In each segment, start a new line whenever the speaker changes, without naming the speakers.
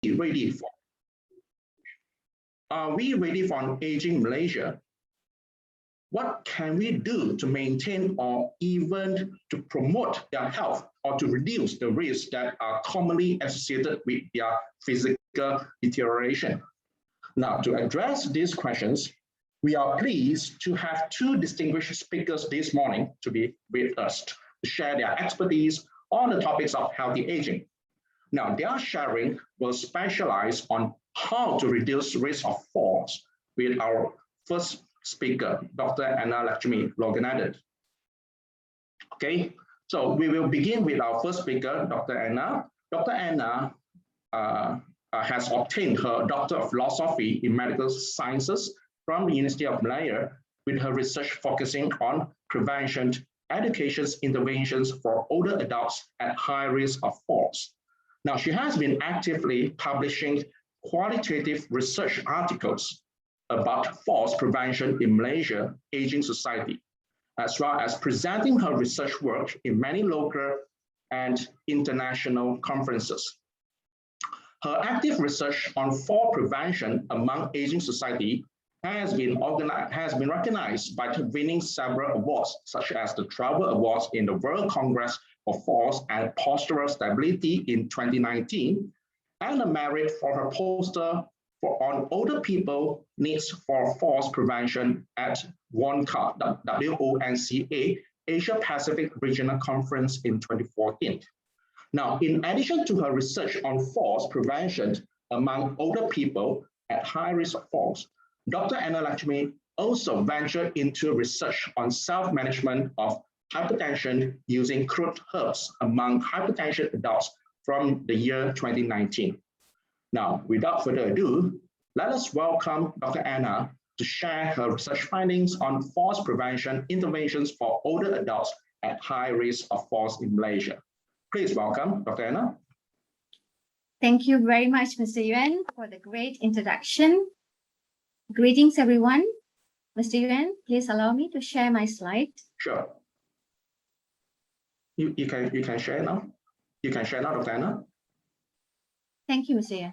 ready for? Are we ready for an aging Malaysia? What can we do to maintain or even to promote their health or to reduce the risks that are commonly associated with their physical deterioration? Now, to address these questions, we are pleased to have two distinguished speakers this morning to be with us to share their expertise on the topics of healthy aging. Now, their sharing will specialize on how to reduce risk of falls with our first speaker, Dr. Anna Lakshmi Loganathan. Okay, so we will begin with our first speaker, Dr. Anna. Dr. Anna has obtained her Doctor of Philosophy in Medical Sciences from the University of Malaya, with her research focusing on prevention, education, interventions for older adults at high risk of falls. Now, she has been actively publishing qualitative research articles about falls prevention in Malaysia aging society, as well as presenting her research work in many local and international conferences. Her active research on fall prevention among aging society has been recognized by winning several awards, such as the Travel Awards in the World Congress for Falls and Postural Stability in 2019, and a merit for her poster on older people needs for falls prevention at WONCA, WONCA, Asia Pacific Regional Conference in 2014. Now, in addition to her research on falls prevention among older people at high risk of falls, Dr. Anna Lakshmi also ventured into research on self-management of hypertension using crude herbs among hypertension adults from the year 2019. Now, without further ado, let us welcome Dr. Anna to share her research findings on falls prevention interventions for older adults at high risk of falls in Malaysia. Please welcome Dr. Anna.
Thank you very much, Mr. Yuan, for the great introduction. Greetings, everyone. Mr. Yuan, please allow me to share my slide.
Sure. You can share now. You can share now, Dr. Anna.
Thank you, Mr. Yuan.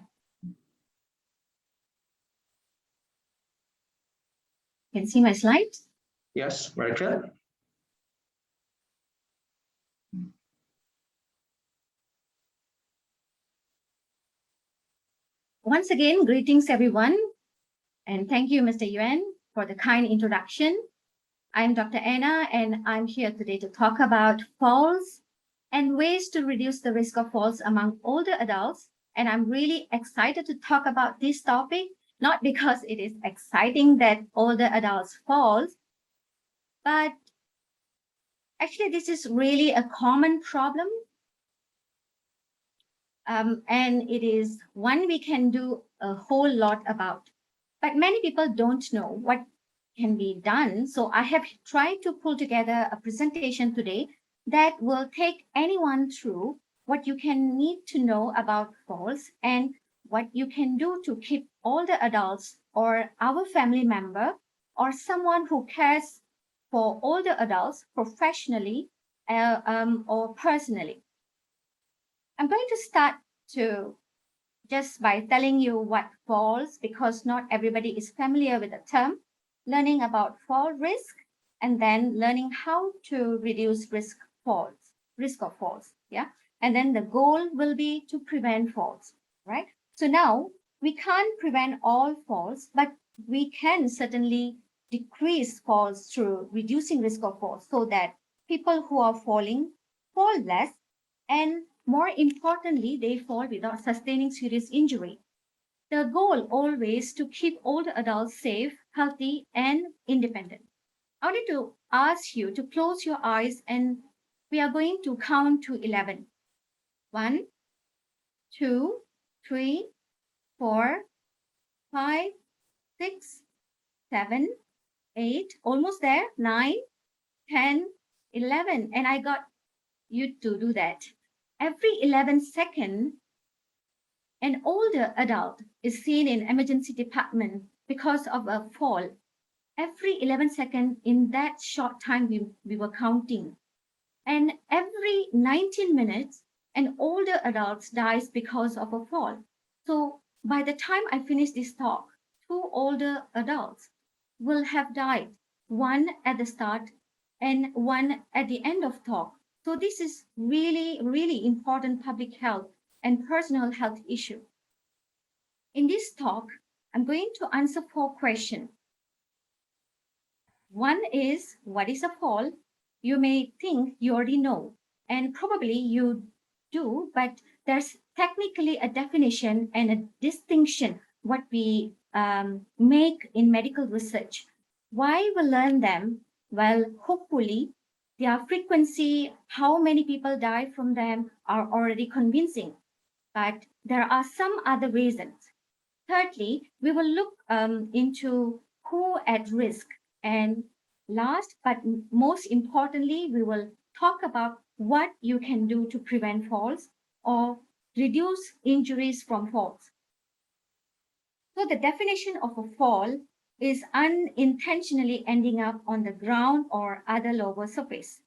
Can you see my slide?
Yes, very clear.
Once again, greetings, everyone. And thank you, Mr. Yuan, for the kind introduction. I'm Dr. Anna, and I'm here today to talk about falls and ways to reduce the risk of falls among older adults. And I'm really excited to talk about this topic, not because it is exciting that older adults fall, but actually this is really a common problem. And it is one we can do a whole lot about. But many people don't know what can be done. So I have tried to pull together a presentation today that will take anyone through what you can need to know about falls and what you can do to keep older adults or our family member or someone who cares for older adults professionally or personally. I'm going to start just by telling you what falls, because not everybody is familiar with the term, learning about fall risk, and then learning how to reduce risk of falls, yeah? And then the goal will be to prevent falls, right? So now we can't prevent all falls, but we can certainly decrease falls through reducing risk of falls so that people who are falling fall less, and more importantly, they fall without sustaining serious injury. The goal always to keep older adults safe, healthy, and independent. I wanted to ask you to close your eyes, and we are going to count to 11. 1, 2, 3, 4, 5, 6, 7, 8, almost there, 9, 10, 11. And I got you to do that. Every 11 seconds, an older adult is seen in emergency department because of a fall. Every 11 seconds in that short time we were counting. And every 19 minutes, an older adult dies because of a fall. So by the time I finish this talk, 2 older adults will have died, one at the start and one at the end of talk. So this is really, really important public health and personal health issue. In this talk, I'm going to answer 4 questions. One is, what is a fall? You may think you already know, and probably you do, but there's technically a definition and a distinction what we make in medical research. Why we learn them? Well, hopefully, their frequency, how many people die from them are already convincing, but there are some other reasons. Thirdly, we will look into who at risk. And last but most importantly, we will talk about what you can do to prevent falls or reduce injuries from falls. So the definition of a fall is unintentionally ending up on the ground or other lower surface.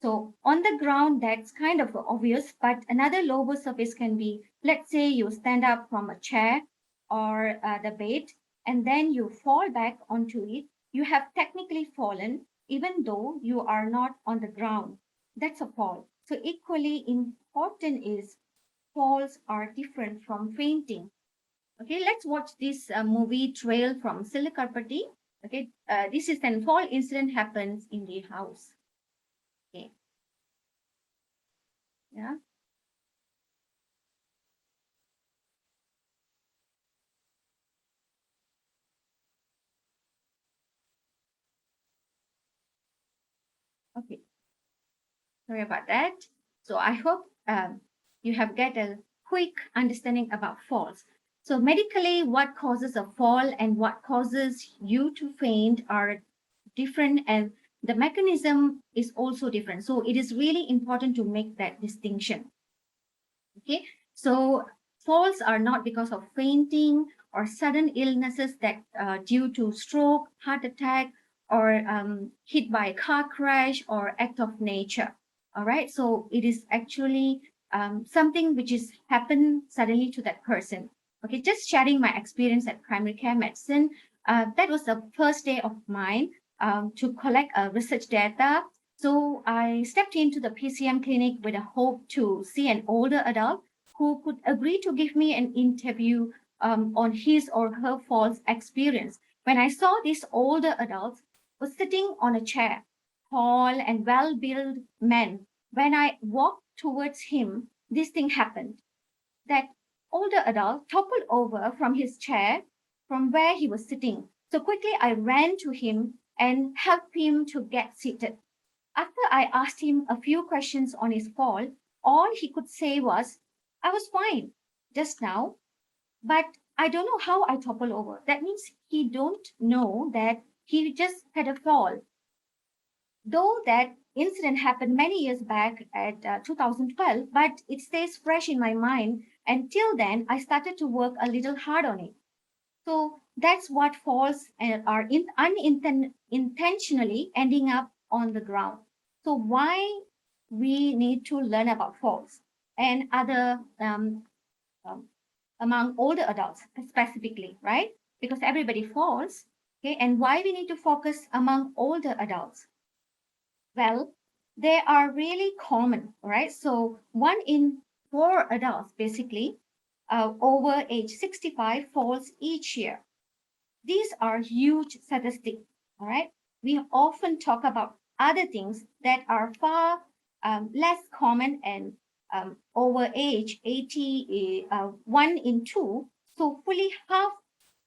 So on the ground, that's kind of obvious, but another lower surface can be, let's say you stand up from a chair or the bed, and then you fall back onto it. You have technically fallen, even though you are not on the ground. That's a fall. So equally important is falls are different from fainting. Okay, let's watch this movie Trail from Silikarpati. Okay, this is an fall incident happens in the house. Okay. Yeah. Okay. Sorry about that. So I hope you have get a quick understanding about falls. So medically, what causes a fall and what causes you to faint are different, and the mechanism is also different. So it is really important to make that distinction. Okay, so falls are not because of fainting or sudden illnesses that due to stroke, heart attack, or hit by a car crash or act of nature. All right, so it is actually something which is happened suddenly to that person. Okay, just sharing my experience at primary care medicine. That was the first day of mine to collect research data. So I stepped into the PCM clinic with a hope to see an older adult who could agree to give me an interview on his or her false experience. When I saw this older adult was sitting on a chair, tall and well-built man. When I walked towards him, this thing happened. That older adult toppled over from his chair from where he was sitting. So quickly I ran to him and helped him to get seated. After I asked him a few questions on his fall, all he could say was, I was fine just now, but I don't know how I toppled over. That means he don't know that he just had a fall. Though that incident happened many years back at 2012, but it stays fresh in my mind. Until then, I started to work a little hard on it. So that's what falls are unintentionally ending up on the ground. So why we need to learn about falls and other um, among older adults specifically, right? Because everybody falls, okay? And why we need to focus among older adults? Well, they are really common, right? So 1 in 4 adults basically over age 65 falls each year. These are huge statistics, all right? We often talk about other things that are far less common and over age 80, 1 in 2. So fully half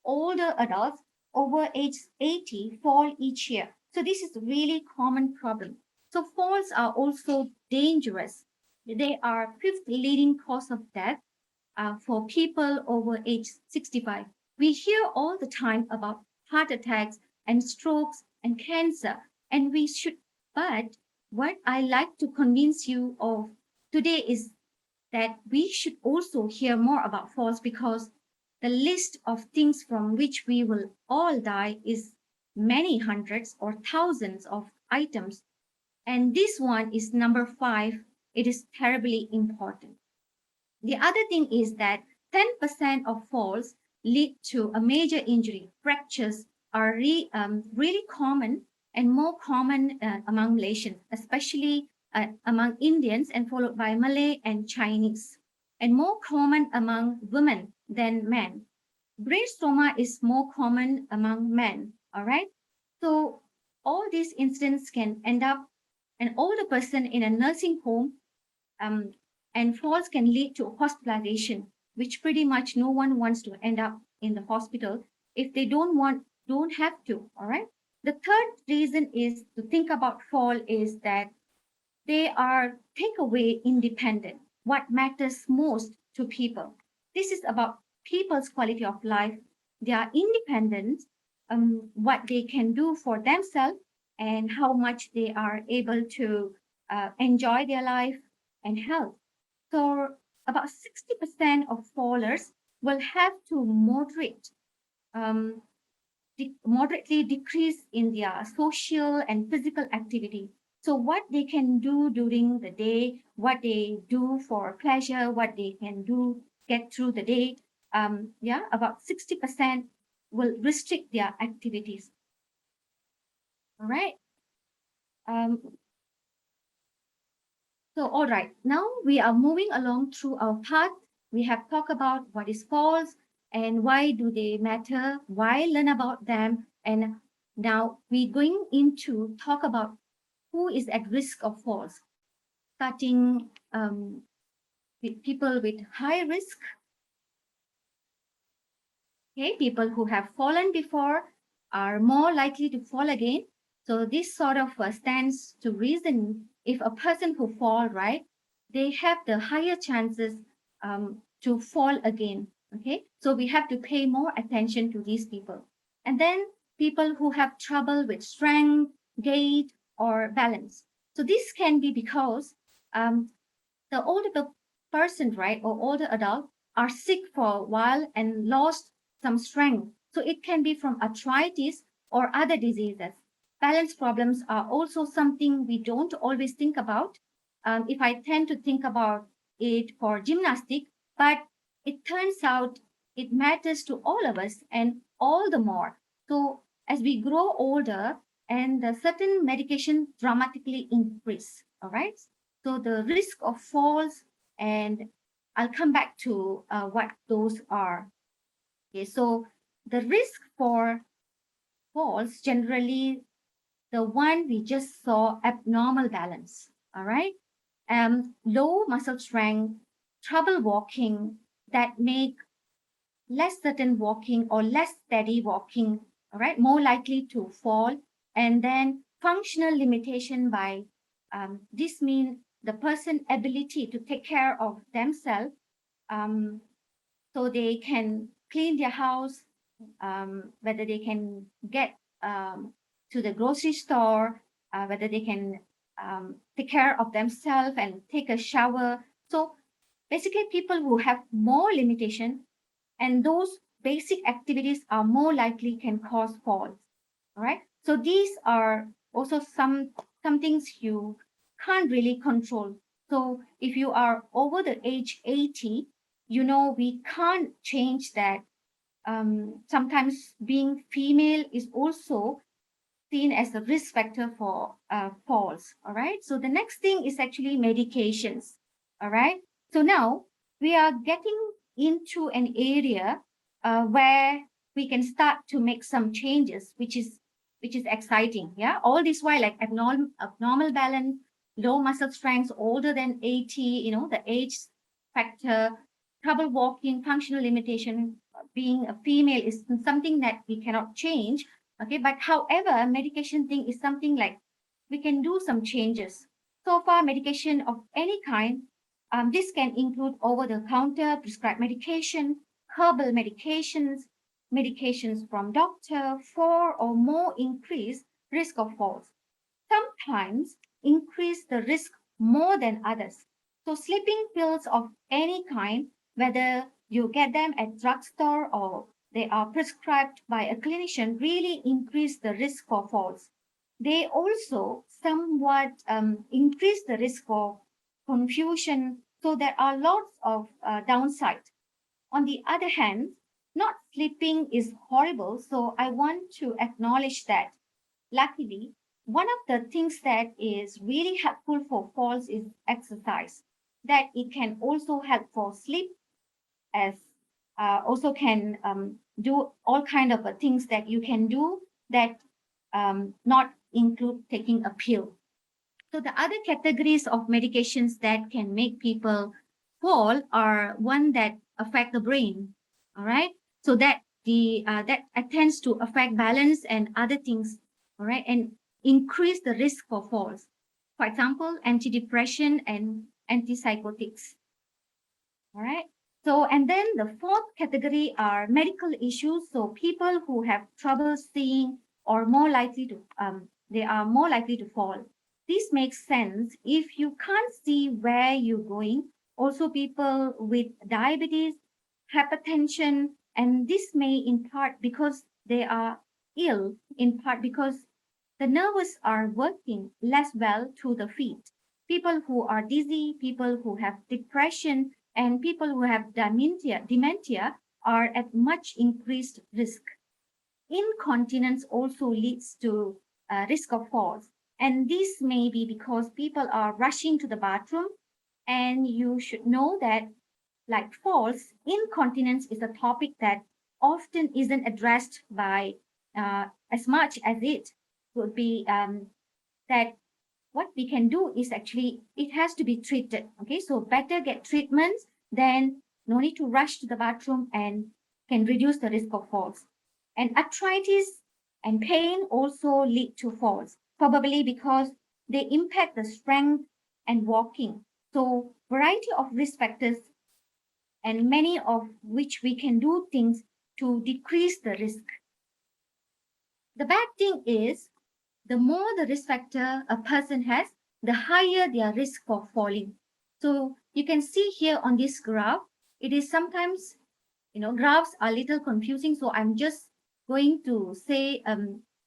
older adults over age 80 fall each year. So this is a really common problem. So falls are also dangerous. They are fifth leading cause of death for people over age 65. We hear all the time about heart attacks and strokes and cancer, and we should. But what I like to convince you of today is that we should also hear more about falls, because the list of things from which we will all die is many hundreds or thousands of items. And this one is number 5. It is terribly important. The other thing is that 10% of falls lead to a major injury. Fractures are really common and more common among Malaysians, especially among Indians and followed by Malay and Chinese, and more common among women than men. Brain trauma is more common among men, all right? So all these incidents can end up an older person in a nursing home, um, and falls can lead to hospitalization, which pretty much no one wants to end up in the hospital if they don't have to, all right? The third reason is to think about fall is that they are takeaway independent, what matters most to people. This is about people's quality of life, their independence, what they can do for themselves, and how much they are able to enjoy their life and health. So, about 60% of fallers will have to um, moderately decrease in their social and physical activity. So what they can do during the day, what they do for pleasure, what they can do get through the day, yeah, about 60% will restrict their activities. All right. Um, so all right, now we are moving along through our path. We have talked about what is false and why do they matter, why learn about them, and now we're going into talk about who is at risk of falls, starting with people with high risk, okay, people who have fallen before are more likely to fall again. So this sort of stands to reason if a person who fall, right, they have the higher chances to fall again, okay? So we have to pay more attention to these people. And then people who have trouble with strength, gait, or balance. So this can be because um, the older person, right, or older adult are sick for a while and lost some strength. So it can be from arthritis or other diseases. Balance problems are also something we don't always think about. If I tend to think about it for gymnastic, but it turns out it matters to all of us and all the more. So as we grow older and the certain medication dramatically increase, all right? So the risk of falls, and I'll come back to what those are. Okay, so the risk for falls generally the one we just saw, abnormal balance. All right, low muscle strength, trouble walking that make less certain walking or less steady walking. All right, more likely to fall, and then functional limitation by this mean the person ability to take care of themselves, um, so they can clean their house, whether they can get to the grocery store, whether they can take care of themselves and take a shower. So basically people who have more limitation and those basic activities are more likely can cause falls. All right. So these are also some things you can't really control. So if you are over the age 80, you know we can't change that. Sometimes being female is also seen as a risk factor for falls. All right. So the next thing is actually medications. All right. So now we are getting into an area where we can start to make some changes, which is exciting. Yeah. All this while like abnormal balance, low muscle strength, older than 80. You know the age factor, trouble walking, functional limitation. Being a female is something that we cannot change. Okay, but however, medication thing is something like we can do some changes. So far, medication of any kind, this can include over-the-counter prescribed medication, herbal medications, medications from doctor for or more increased risk of falls. Sometimes increase the risk more than others. So sleeping pills of any kind, whether you get them at drugstore or they are prescribed by a clinician, really increase the risk for falls. They also somewhat increase the risk for confusion. So there are lots of downsides. on the other hand, not sleeping is horrible. So I want to acknowledge that. Luckily, one of the things that is really helpful for falls is exercise. That it can also help for sleep, as also can do all kind of things that you can do that not include taking a pill. So the other categories of medications that can make people fall are one that affect the brain. All right. So that tends to affect balance and other things. All right. And increase the risk for falls. For example, antidepressant and antipsychotics. All right. So, and then the fourth category are medical issues. So people who have trouble seeing or more likely to, they are more likely to fall. This makes sense if you can't see where you're going. Also, people with diabetes, hypertension, and this may in part because they are ill, in part because the nerves are working less well to the feet. People who are dizzy, people who have depression, and people who have dementia are at much increased risk. Incontinence also leads to risk of falls. And this may be because people are rushing to the bathroom. And you should know that, like falls, incontinence is a topic that often isn't addressed by as much as it would be that what we can do is actually it has to be treated. Okay, so better get treatments than no need to rush to the bathroom and can reduce the risk of falls. And arthritis and pain also lead to falls, probably because they impact the strength and walking. So variety of risk factors and many of which we can do things to decrease the risk. The bad thing is the more the risk factor a person has, the higher their risk for falling. So you can see here on this graph, it is sometimes, graphs are a little confusing. So I'm just going to say,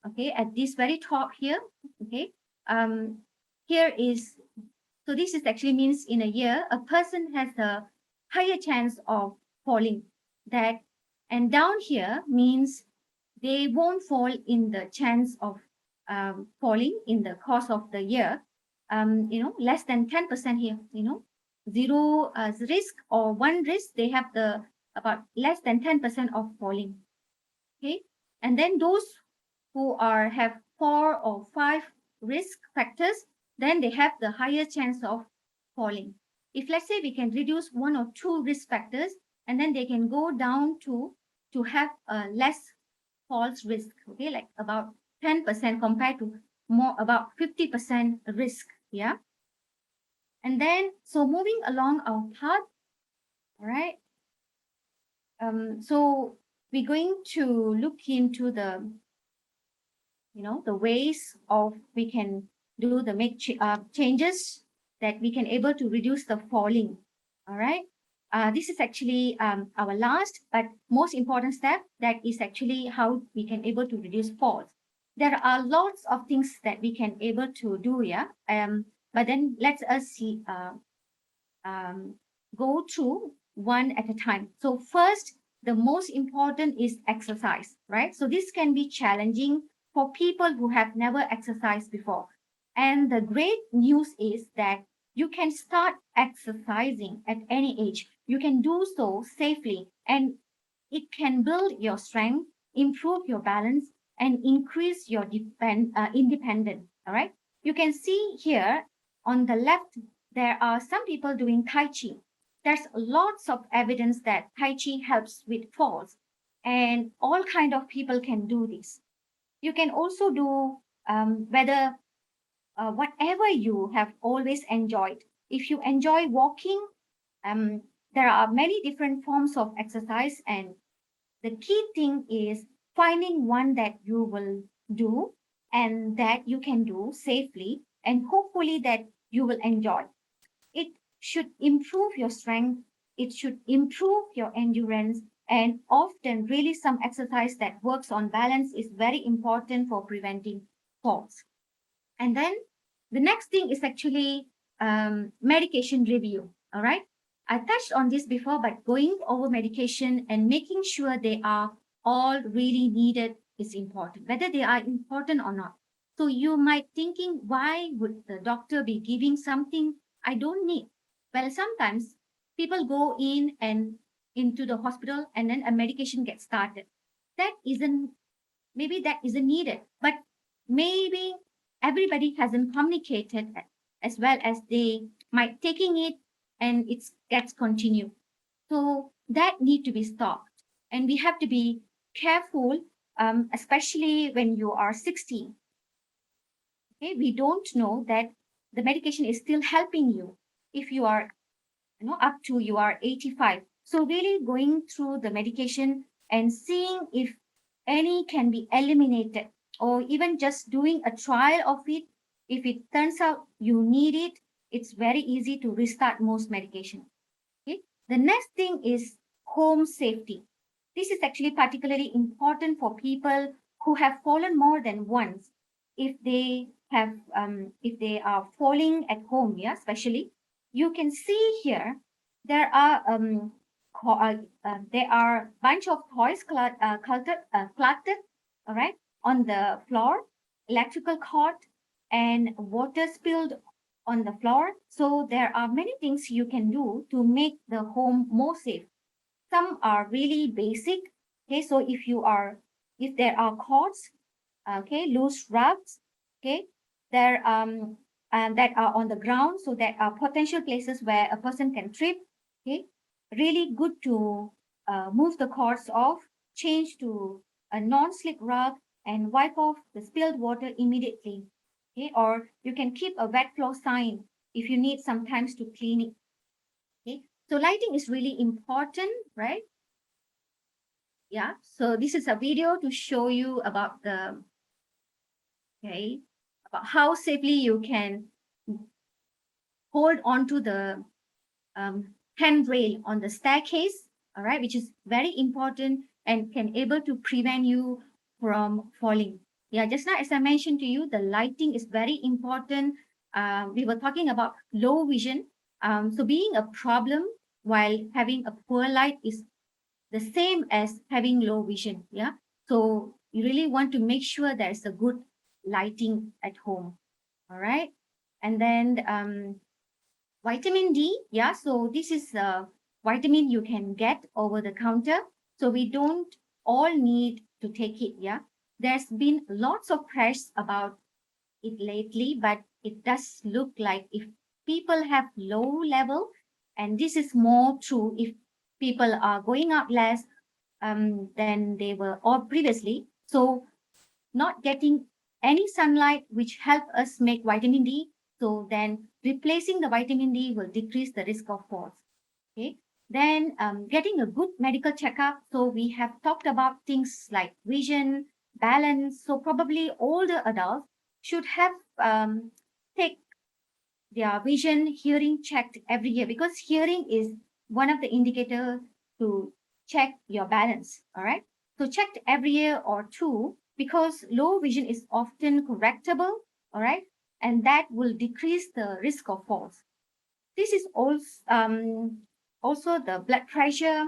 okay, at this very top here, okay, here is, so this is actually means in a year, a person has a higher chance of falling. That, and down here means they won't fall in the chance of falling in the course of the year, less than 10% here, zero risk or one risk, they have the about less than 10% of falling. Okay. And then those who have 4 or 5 risk factors, then they have the higher chance of falling. If let's say we can reduce 1 or 2 risk factors, and then they can go down to have a less false risk, okay, like about 10% compared to more about 50% risk. Yeah. And then, so moving along our path, all right. So we're going to look into the, the ways of we can do the changes that we can able to reduce the falling. All right. This is actually our last but most important step. That is actually how we can able to reduce falls. There are lots of things that we can able to do. Yeah. But then let us see. Go through one at a time. So first, the most important is exercise, right? So this can be challenging for people who have never exercised before. And the great news is that you can start exercising at any age. You can do so safely, and it can build your strength, improve your balance, and increase your independence. All right. You can see here on the left, there are some people doing Tai Chi. There's lots of evidence that Tai Chi helps with falls, and all kind of people can do this. You can also do whether whatever you have always enjoyed. If you enjoy walking, there are many different forms of exercise, and the key thing is finding one that you will do and that you can do safely, and hopefully that you will enjoy. It should improve your strength, it should improve your endurance, and often really some exercise that works on balance is very important for preventing falls. And then the next thing is actually medication review. All right. I touched on this before, but going over medication and making sure they are all really needed is important, whether they are important or not. So you might thinking, why would the doctor be giving something I don't need? Well, sometimes people go in and into the hospital and then a medication gets started. That isn't, maybe that isn't needed, but maybe everybody hasn't communicated as well as they might taking it and it gets continued. So that need to be stopped. And we have to be careful, especially when you are 60. Okay, we don't know that the medication is still helping you if you are, up to you are 85. So really going through the medication and seeing if any can be eliminated, or even just doing a trial of it. If it turns out you need it, it's very easy to restart most medication. Okay. The next thing is home safety. This is actually particularly important for people who have fallen more than once. If they are falling at home, yeah, especially, you can see here there are there are bunch of toys cluttered, all right, on the floor, electrical cord, and water spilled on the floor. So there are many things you can do to make the home more safe. Some are really basic. Okay, so if there are cords, okay, loose rugs, okay, there and that are on the ground, so there are potential places where a person can trip. Okay, really good to move the cords off, change to a non-slip rug, and wipe off the spilled water immediately. Okay, or you can keep a wet floor sign if you need some times to clean it. Okay, so lighting is really important, right? Yeah, so this is a video to show you about the, okay, about how safely you can hold on to the handrail on the staircase, all right, which is very important and can able to prevent you from falling. Yeah, just now, as I mentioned to you, the lighting is very important. We were talking about low vision. So being a problem while having a poor light is the same as having low vision. Yeah. So you really want to make sure there's a good lighting at home. All right. And then vitamin D. Yeah. So this is a vitamin you can get over the counter. So we don't all need to take it. Yeah. There's been lots of press about it lately, but it does look like if people have low level, and this is more true if people are going out less than they were or previously. So not getting any sunlight, which help us make vitamin D. So then replacing the vitamin D will decrease the risk of falls. Okay. Then getting a good medical checkup. So we have talked about things like vision, balance. So probably older adults should have take their vision, hearing checked every year, because hearing is one of the indicators to check your balance. All right. So checked every year or two, because low vision is often correctable. All right. And that will decrease the risk of falls. This is also the blood pressure,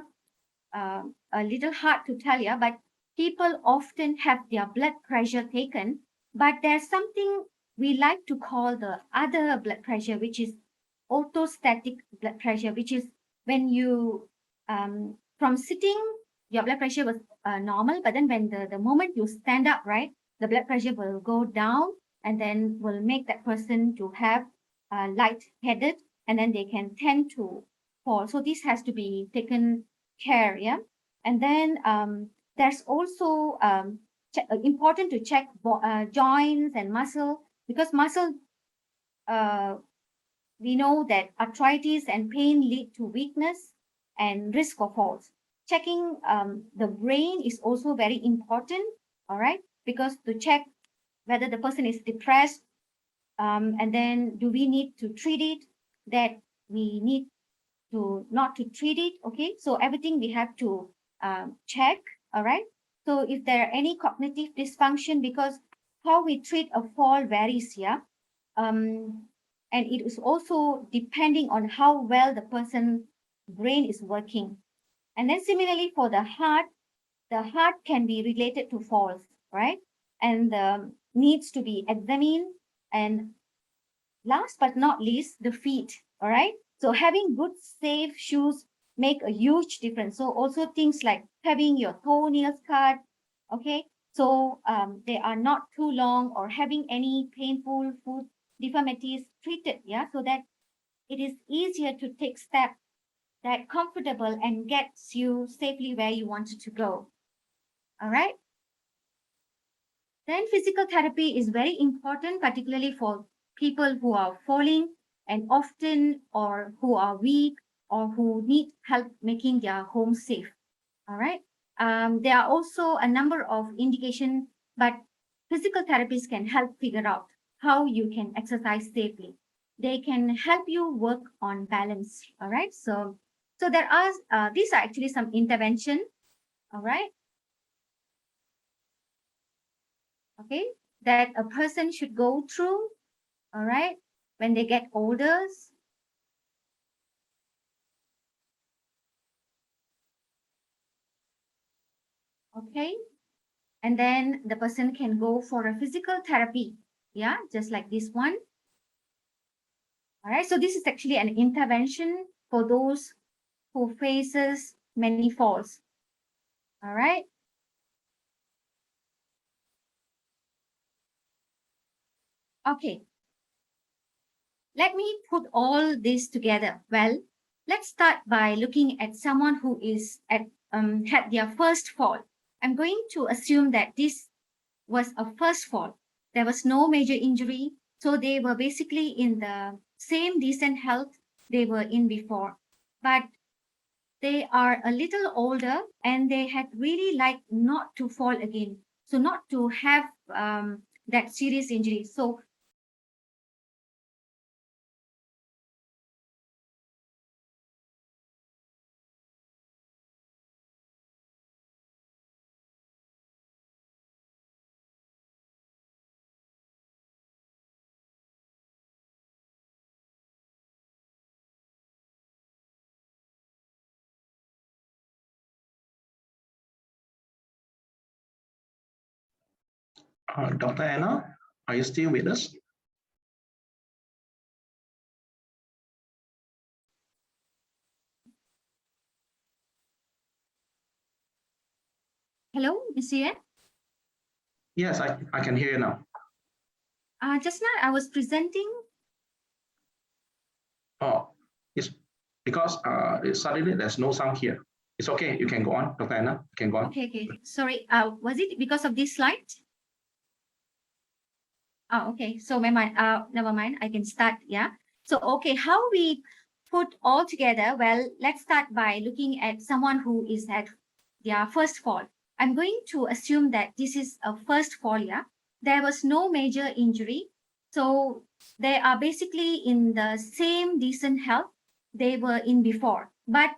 a little hard to tell you, but people often have their blood pressure taken. But there's something we like to call the other blood pressure, which is orthostatic blood pressure, which is when you, from sitting, your blood pressure was normal, but then when the moment you stand up, right, the blood pressure will go down and then will make that person to have light-headed, and then they can tend to fall. So this has to be taken care, yeah. And then there's also important to check joints and muscle, because muscle, uh, we know that arthritis and pain lead to weakness and risk of falls. Checking the brain is also very important, all right, because to check whether the person is depressed, and then do we need to treat it, that we need to not to treat it. Okay, so everything we have to check. All right, so if there are any cognitive dysfunction, because how we treat a fall varies, yeah, and it is also depending on how well the person brain is working. And then similarly for the heart can be related to falls, right? And needs to be examined. And last but not least, the feet, all right? So having good, safe shoes make a huge difference. So also things like having your toenails cut, okay? So they are not too long, or having any painful foot deformities treated, yeah? So that it is easier to take steps that comfortable and gets you safely where you wanted to go, all right? Then physical therapy is very important, particularly for people who are falling and often, or who are weak, or who need help making their home safe. All right. There are also a number of indications, but physical therapists can help figure out how you can exercise safely. They can help you work on balance. All right. So there are these are actually some intervention. All right. Okay, that a person should go through, all right, when they get older. Okay, and then the person can go for a physical therapy, yeah, just like this one. All right, so this is actually an intervention for those who faces many falls. All right. Okay, let me put all this together. Well, let's start by looking at someone who is at had their first fall. I'm going to assume that this was a first fall. There was no major injury. So they were basically in the same decent health they were in before. But they are a little older and they had really like not to fall again. So not to have that serious injury. So
Dr. Anna, are you still with us?
hello, Monsieur.
Yes, I can hear you now.
Just now I was presenting.
Oh, it's because suddenly there's no sound here. It's okay. You can go on, Dr. Anna. You can go on.
Okay, okay. Sorry. Was it because of this slide? Oh, okay. So never mind. I can start. Yeah. So, okay, how we put all together? Well, let's start by looking at someone who is at their first fall. I'm going to assume that this is a first fall. Yeah. There was no major injury. So they are basically in the same decent health they were in before, but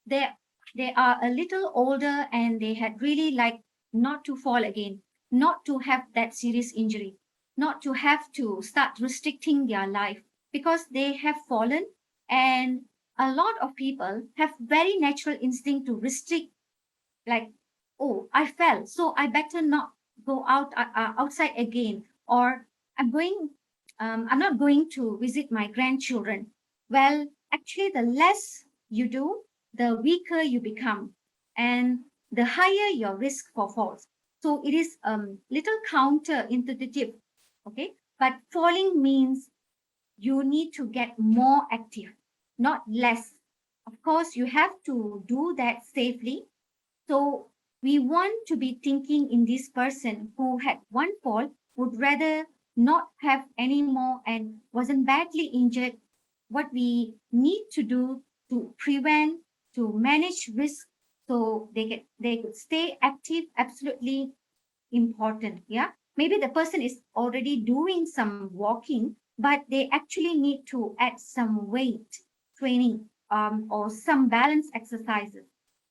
they they are a little older and they had really like not to fall again, not to have that serious injury, not to have to start restricting their life because they have fallen. And a lot of people have very natural instinct to restrict, like, oh, I fell, so I better not go outside again, or I'm not going to visit my grandchildren. Well, actually, the less you do, the weaker you become, and the higher your risk for falls. So it is little counterintuitive, okay? But falling means you need to get more active, not less. Of course, you have to do that safely. So we want to be thinking in this person who had one fall would rather not have any more and wasn't badly injured. What we need to do to prevent, to manage risk, so they could stay active, absolutely important. Yeah. Maybe the person is already doing some walking, but they actually need to add some weight training, or some balance exercises.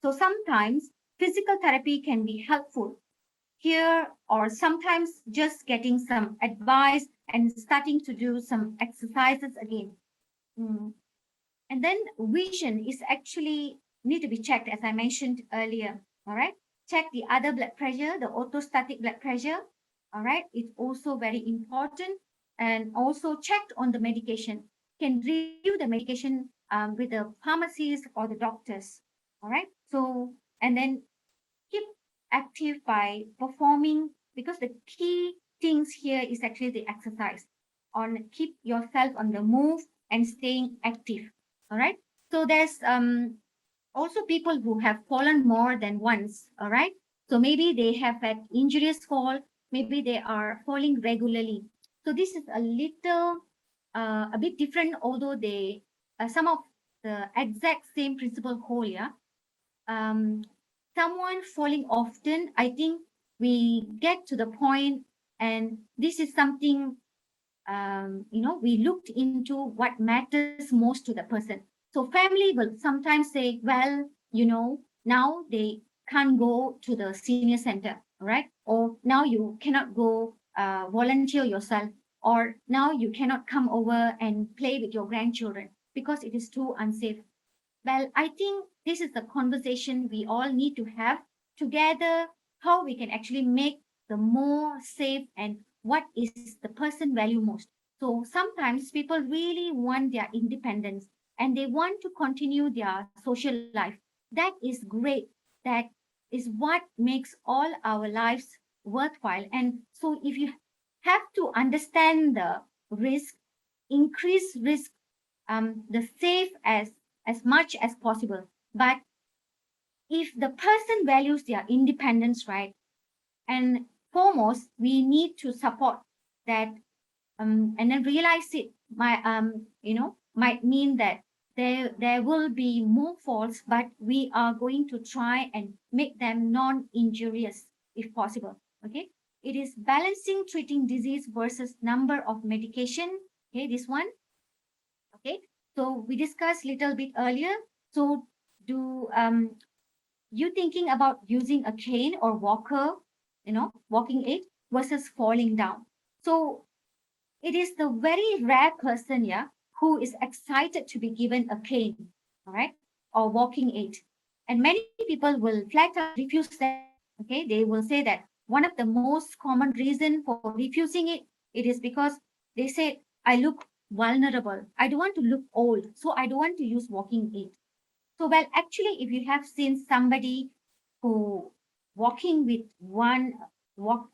So sometimes physical therapy can be helpful here, or sometimes just getting some advice and starting to do some exercises again. Mm. And then vision is actually need to be checked, as I mentioned earlier. All right. Check the other blood pressure, the orthostatic blood pressure. All right. It's also very important. And also checked on the medication. Can review the medication with the pharmacies or the doctors. All right. So, and then keep active by performing, because the key things here is actually the exercise, on keep yourself on the move and staying active. All right. So there's also people who have fallen more than once. All right. So maybe they have had injurious fall, maybe they are falling regularly. So this is a bit different, although they some of the exact same principle hold. Yeah. um, Someone falling often, I think we get to the point, and this is something, we looked into what matters most to the person. So family will sometimes say, well, now they can't go to the senior center, right? Or now you cannot go volunteer yourself, or now you cannot come over and play with your grandchildren because it is too unsafe. Well, I think this is the conversation we all need to have together, how we can actually make the more safe and what is the person value most. So sometimes people really want their independence and they want to continue their social life. That is great. That is what makes all our lives worthwhile. And so if you have to understand the risk, increase risk, the safe as much as possible. But if the person values their independence, right, and foremost, we need to support that, and then realize it might mean that there will be more faults, but we are going to try and make them non-injurious if possible. Okay, it is balancing treating disease versus number of medication. Okay, this one. Okay, so we discussed little bit earlier. So do you thinking about using a cane or walker, walking aid versus falling down? So it is the very rare person, yeah, who is excited to be given a cane, all right, or walking aid. And many people will flat out refuse that. Okay, they will say that one of the most common reason for refusing it is because they say, I look vulnerable. I don't want to look old, so I don't want to use walking aid. So, well, actually, if you have seen somebody who walking with one walk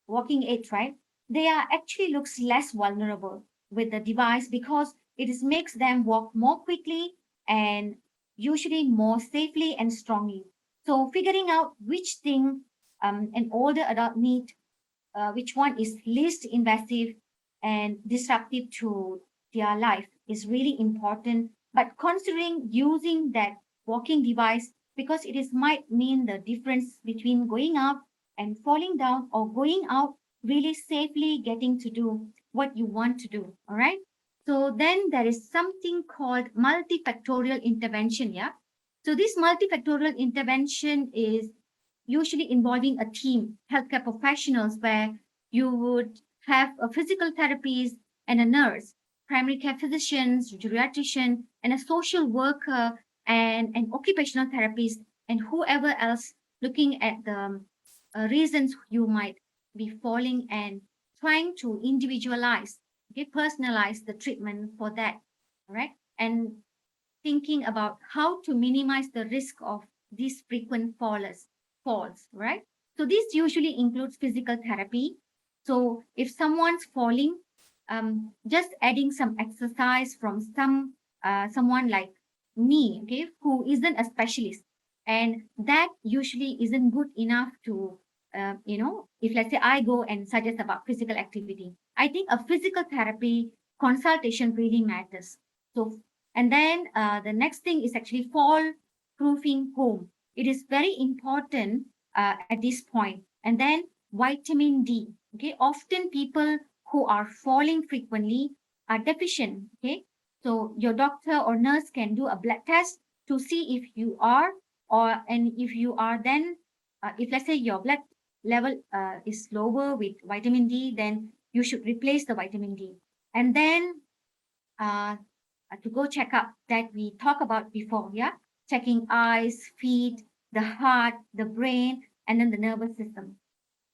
walking aid, right? They are actually looks less vulnerable with the device because makes them walk more quickly and usually more safely and strongly. So, figuring out which thing an older adult need, which one is least invasive and disruptive to their life, is really important. But considering using that walking device, because it is might mean the difference between going up and falling down, or going out really safely getting to do what you want to do. All right. So then there is something called multifactorial intervention. Yeah. So this multifactorial intervention is usually involving a team, healthcare professionals, where you would have a physical therapist and a nurse, primary care physicians, geriatrician, and a social worker, and an occupational therapist, and whoever else looking at the reasons you might be falling and trying to individualize, okay, personalize the treatment for that, all right? And thinking about how to minimize the risk of these frequent falls, right? So this usually includes physical therapy. So if someone's falling, just adding some exercise from someone like me, okay, who isn't a specialist, and that usually isn't good enough to, if let's say I go and suggest about physical activity, I think a physical therapy consultation really matters. So and then the next thing is actually fall proofing home. It is very important at this point. And then vitamin D. Okay, often people who are falling frequently are deficient. Okay, so your doctor or nurse can do a blood test to see if you are, or and if you are, then if let's say your blood level is lower with vitamin D, then you should replace the vitamin D. And then uh, to go check up that we talked about before, yeah? Checking eyes, feet, the heart, the brain, and then the nervous system.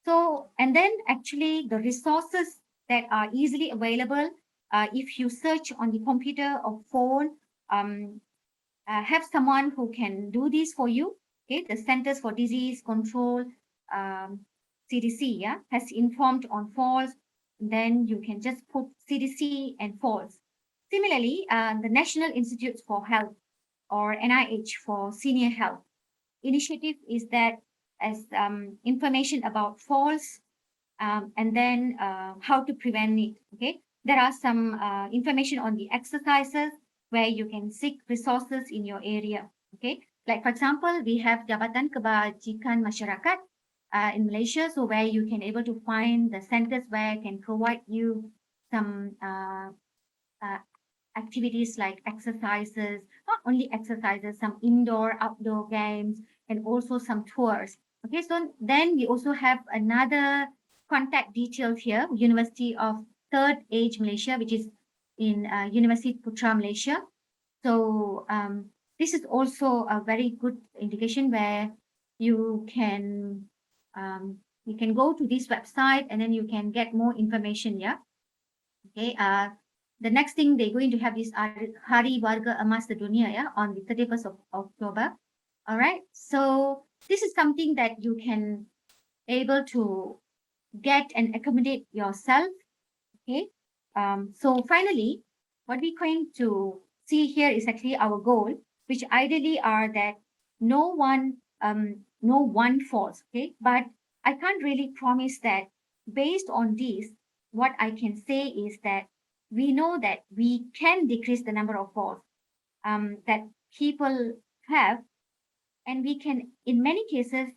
So, and then actually the resources that are easily available, if you search on the computer or phone, have someone who can do this for you. Okay, the Centers for Disease Control, CDC, yeah, has informed on falls. Then you can just put CDC and falls. Similarly, the National Institutes for Health, or NIH for Senior Health initiative, is that as information about falls, and then how to prevent it. Okay, there are some information on the exercises where you can seek resources in your area. Okay, like for example, we have Jabatan Kebajikan Masyarakat in Malaysia, so where you can able to find the centers where can provide you some uh, activities like exercises, not only exercises, some indoor, outdoor games, and also some tours. Okay, so then we also have another contact details here, University of Third Age Malaysia, which is in University Putra Malaysia. So this is also a very good indication where you can go to this website and then you can get more information. Yeah. Okay. The next thing they're going to have is Hari Warga Emas Sedunia, yeah, on the 31st of October. All right. So this is something that you can able to get and accommodate yourself. Okay. So finally, what we're going to see here is actually our goal, which ideally are that no one falls. Okay. But I can't really promise that based on this, what I can say is that we know that we can decrease the number of falls that people have, and we can, in many cases,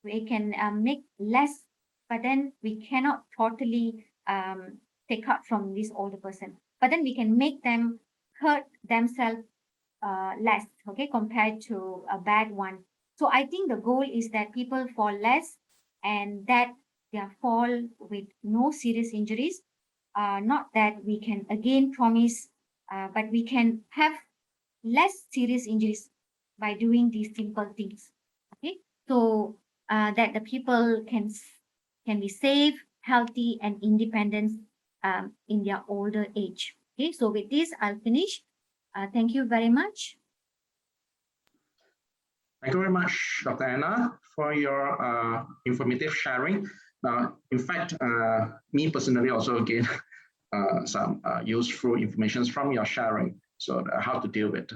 we can make less, but then we cannot totally take out from this older person. But then we can make them hurt themselves less, okay, compared to a bad one. So I think the goal is that people fall less and that they fall with no serious injuries. Not that we can again promise, but we can have less serious injuries by doing these simple things. Okay, so that the people can be safe, healthy, and independent in their older age. Okay, so with this, I'll finish. Thank you very much.
Thank you very much, Dr. Anna, for your informative sharing. In fact, me personally also gained some useful information from your sharing. So how to deal with,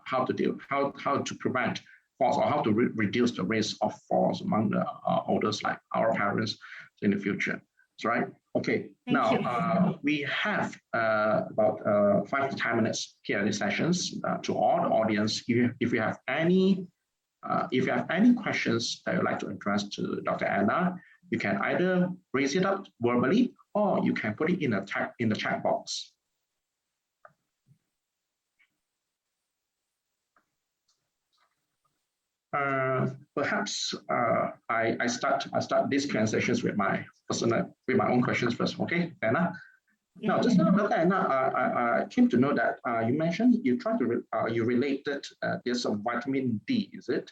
how to prevent falls, or how to reduce the risk of falls among the olders like our parents in the future. That's right. Okay. Now we have about 5 to 10 minutes Q&A sessions to all the audience. If you have any questions that you'd like to address to Dr. Anna, you can either raise it up verbally or you can put it in the chat box. Perhaps I start these Q&A sessions with my own questions first. Okay, Anna. Yeah. Now, just Dr. Anna, I came to know that you mentioned you related this of vitamin D, is it?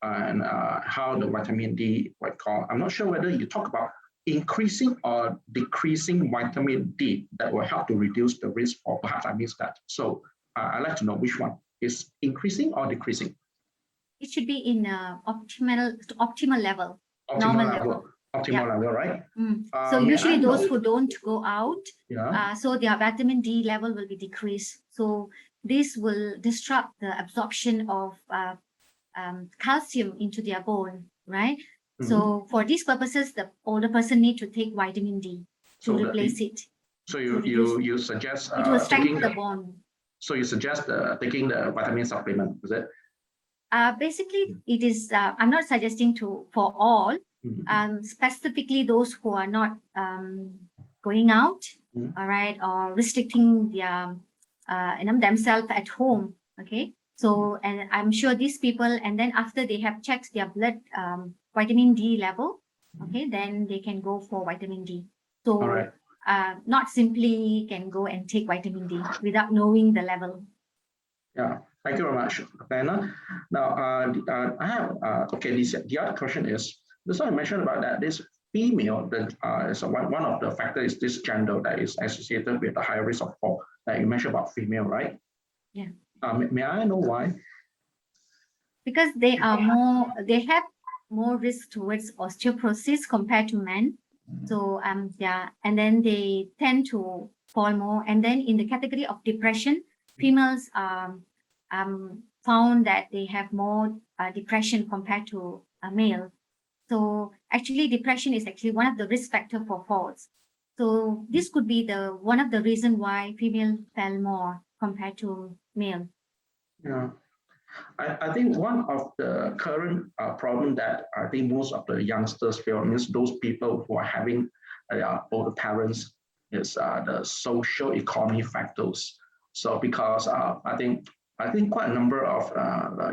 And how the vitamin D, I'm not sure whether you talk about increasing or decreasing vitamin D that will help to reduce the risk, or perhaps I missed that. So I'd like to know which one is increasing or decreasing.
It should be in optimal level, normal level.
Optimal level, right?
So usually those who don't go out, so their vitamin D level will be decreased. So this will disrupt the absorption of calcium into their bone, right? So for these purposes, the older person need to take vitamin D to replace it.
So you suggest
it will strengthen the bone.
So you suggest taking the vitamin supplement, is it?
Basically, it is. I'm not suggesting for all. Specifically those who are not going out, all right, or restricting their themselves at home. Okay, so and I'm sure these people, and then after they have checked their blood vitamin D level, okay, then they can go for vitamin D. So not simply can go and take vitamin D without knowing the level.
Yeah, thank you very much, Diana. Now, I have, okay, the other question is, this one I mentioned about that this female, that is one of the factors is this gender that is associated with the higher risk of fall, that you mentioned about female, right?
Yeah.
May I know why?
Because they have more risk towards osteoporosis compared to men. So yeah, and then they tend to fall more. And then in the category of depression, females found that they have more depression compared to a male. So actually, depression is actually one of the risk factor for falls. So this could be the one of the reason why female fell more compared to male.
Yeah. I think one of the current problem that I think most of the youngsters feel means those people who are having older parents is the social economy factors. So because I think quite a number of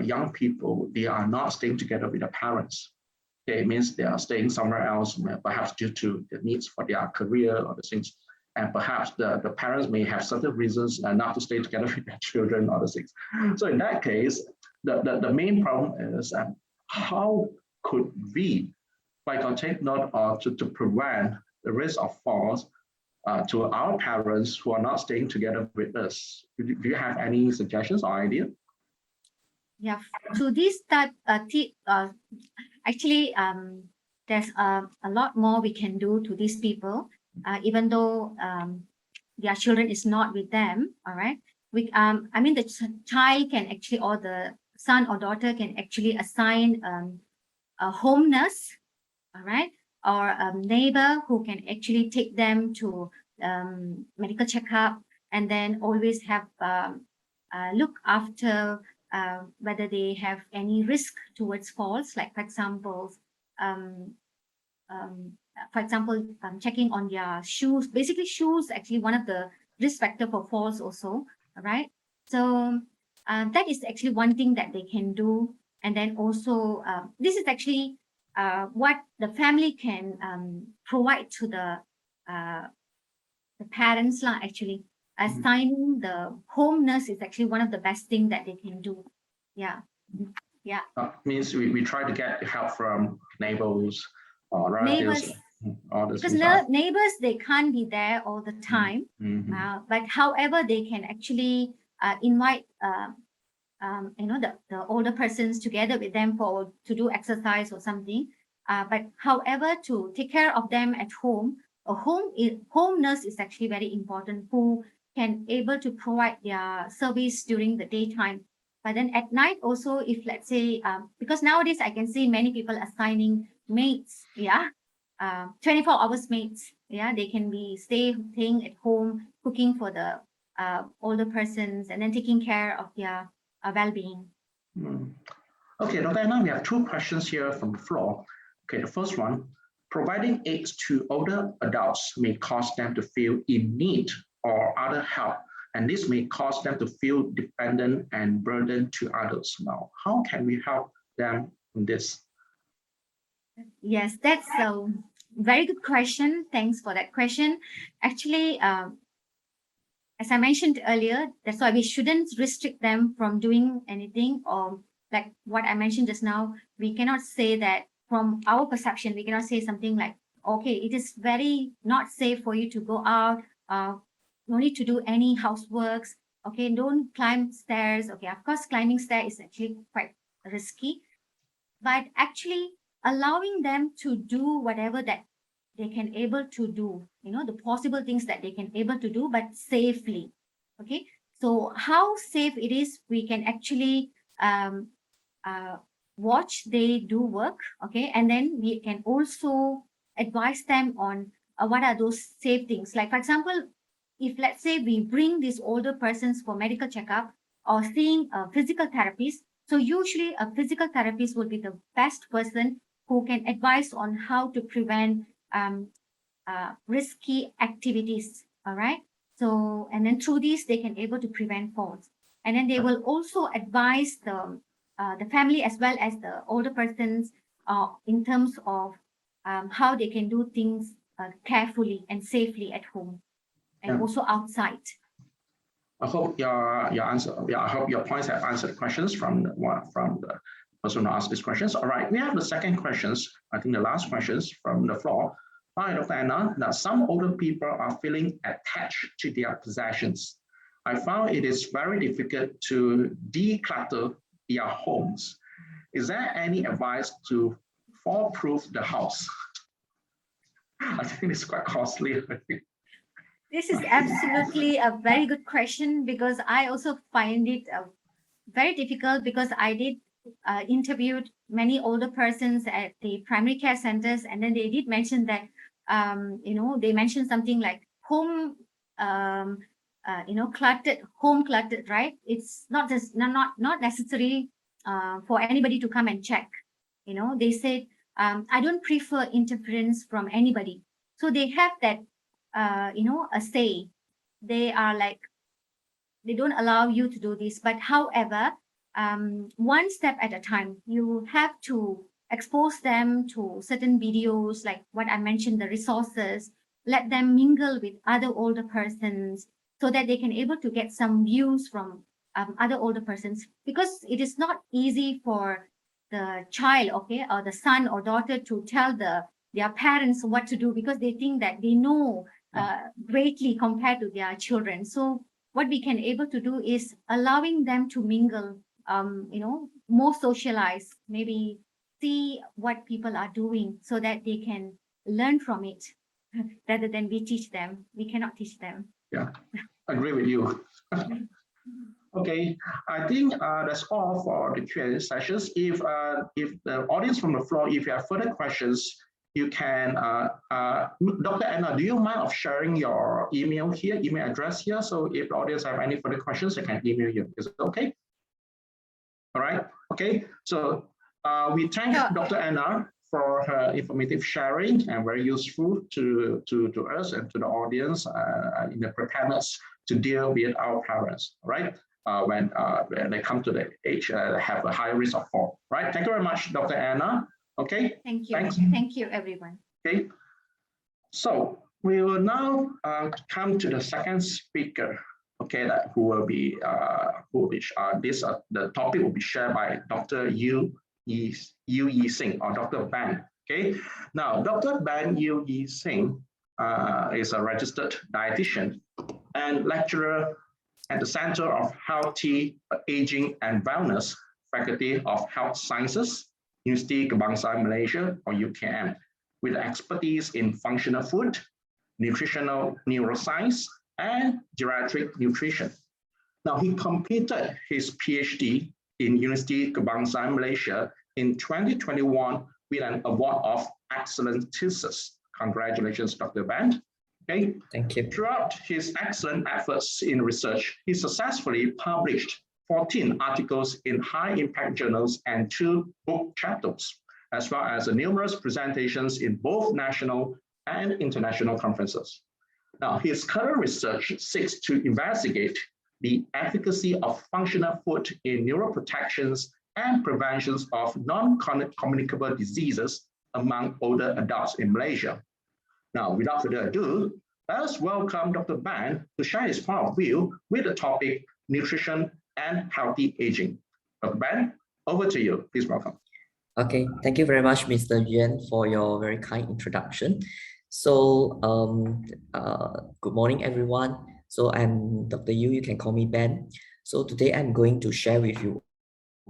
young people, they are not staying together with their parents. Okay, it means they are staying somewhere else, perhaps due to the needs for their career or the things. And perhaps the parents may have certain reasons not to stay together with their children or the things. So in that case, the main problem is how could we, like, take note of to prevent the risk of falls to our parents who are not staying together with us? Do you have any suggestions or idea?
Yeah, to this type, actually, there's a lot more we can do to these people, even though their children is not with them. All right, I mean, the child can actually, or the son or daughter can actually assign a home nurse, all right, or a neighbor who can actually take them to medical checkup, and then always have look after whether they have any risk towards falls, like um, for example, checking on their shoes. Basically, shoes actually one of the risk factor for falls also, all right? So that is actually one thing that they can do. And then also, this is actually what the family can provide to the parents lah, actually. Assigning the home nurse is actually one of the best thing that they can do. Yeah. Yeah.
Means we try to get help from neighbors or relatives.
Neighbors,
All this
because neighbors, they can't be there all the time. But however, they can actually invite the older persons together with them to do exercise or something. But however, to take care of them at home, a home nurse is actually very important, who can able to provide their service during the daytime. But then at night also, if let's say, because nowadays I can see many people assigning maids, 24 hours maids, they can be staying at home, cooking for the older persons, and then taking care of their well-being.
Okay, Dr. Anna, we have two questions here from the floor. Okay, the first one, providing aids to older adults may cause them to feel in need or other help, and this may cause them to feel dependent and burdened to others. Now, how can we help them in this?
Yes, that's a very good question. Thanks for that question. Actually, as I mentioned earlier, that's why we shouldn't restrict them from doing anything, or like what I mentioned just now, we cannot say that from our perception, we cannot say something like, okay, it is very not safe for you to go out, no need to do any houseworks, okay, don't climb stairs. Okay, of course, climbing stairs is actually quite risky, but actually allowing them to do whatever that they can able to do, the possible things that they can able to do, but safely. Okay, so how safe it is, we can actually watch they do work. Okay, and then we can also advise them on what are those safe things. Like, for example, if let's say we bring these older persons for medical checkup or seeing a physical therapist, so usually a physical therapist will be the best person who can advise on how to prevent risky activities. All right. So, and then through this, they can able to prevent falls. And then they will also advise the family as well as the older persons in terms of how they can do things carefully and safely at home and also outside.
I hope your answer. Yeah, I hope your points have answered questions from the person who asked these questions. All right, we have the second questions. I think the last questions from the floor. Hi, Dr. Anna. That some older people are feeling attached to their possessions. I found it is very difficult to declutter their homes. Is there any advice to fall-proof the house? I think it's quite costly.
This is absolutely a very good question, because I also find it very difficult, because I did interviewed many older persons at the primary care centers, and then they did mention that they mentioned something like home cluttered, right? It's not just not necessary for anybody to come and check. They said, I don't prefer interference from anybody. So they have that a say. They are like, they don't allow you to do this. But however, one step at a time, you have to expose them to certain videos, like what I mentioned, the resources, let them mingle with other older persons so that they can able to get some views from other older persons, because it is not easy for the child, okay, or the son or daughter to tell their parents what to do, because they think that they know greatly compared to their children. So what we can able to do is allowing them to mingle, more socialized, maybe see what people are doing so that they can learn from it rather than we teach them. We cannot teach them.
Yeah, I agree with you. Okay, I think that's all for the Q&A sessions. If the audience from the floor, if you have further questions, you can, Dr. Anna, do you mind of sharing your email address here? So if the audience have any further questions, they can email you. Is it okay? All right, okay. So we thank Dr. Anna for her informative sharing and very useful to us and to the audience in the preparedness to deal with our parents, right? When they come to the age, have a high risk of fall, right? Thank you very much, Dr. Anna. Okay.
Thank you.
Thanks.
Thank you, everyone.
Okay. So we will now come to the second speaker. Okay, the topic will be shared by Dr. Yu Yi Sing, or Dr. Ben. Okay. Now, Dr. Ben Yu Yi Sing is a registered dietitian and lecturer at the Center of Healthy Aging and Wellness, Faculty of Health Sciences, University Kebangsaan Malaysia, or UKM, with expertise in functional food, nutritional neuroscience, and geriatric nutrition. Now, he completed his PhD in University Kebangsaan Malaysia in 2021 with an award of excellent thesis. Congratulations, Dr. Ben. Okay.
Thank you.
Throughout his excellent efforts in research, he successfully published 14 articles in high-impact journals and 2 book chapters, as well as numerous presentations in both national and international conferences. Now, his current research seeks to investigate the efficacy of functional food in neuroprotections and preventions of non-communicable diseases among older adults in Malaysia. Now, without further ado, let's welcome Dr. Ben to share his point of view with the topic nutrition and healthy aging. Dr. Ben, over to you. Please welcome.
Okay, thank you very much, Mr. Yuan, for your very kind introduction. So, good morning, everyone. So I'm Dr. Yu, you can call me Ben. So today I'm going to share with you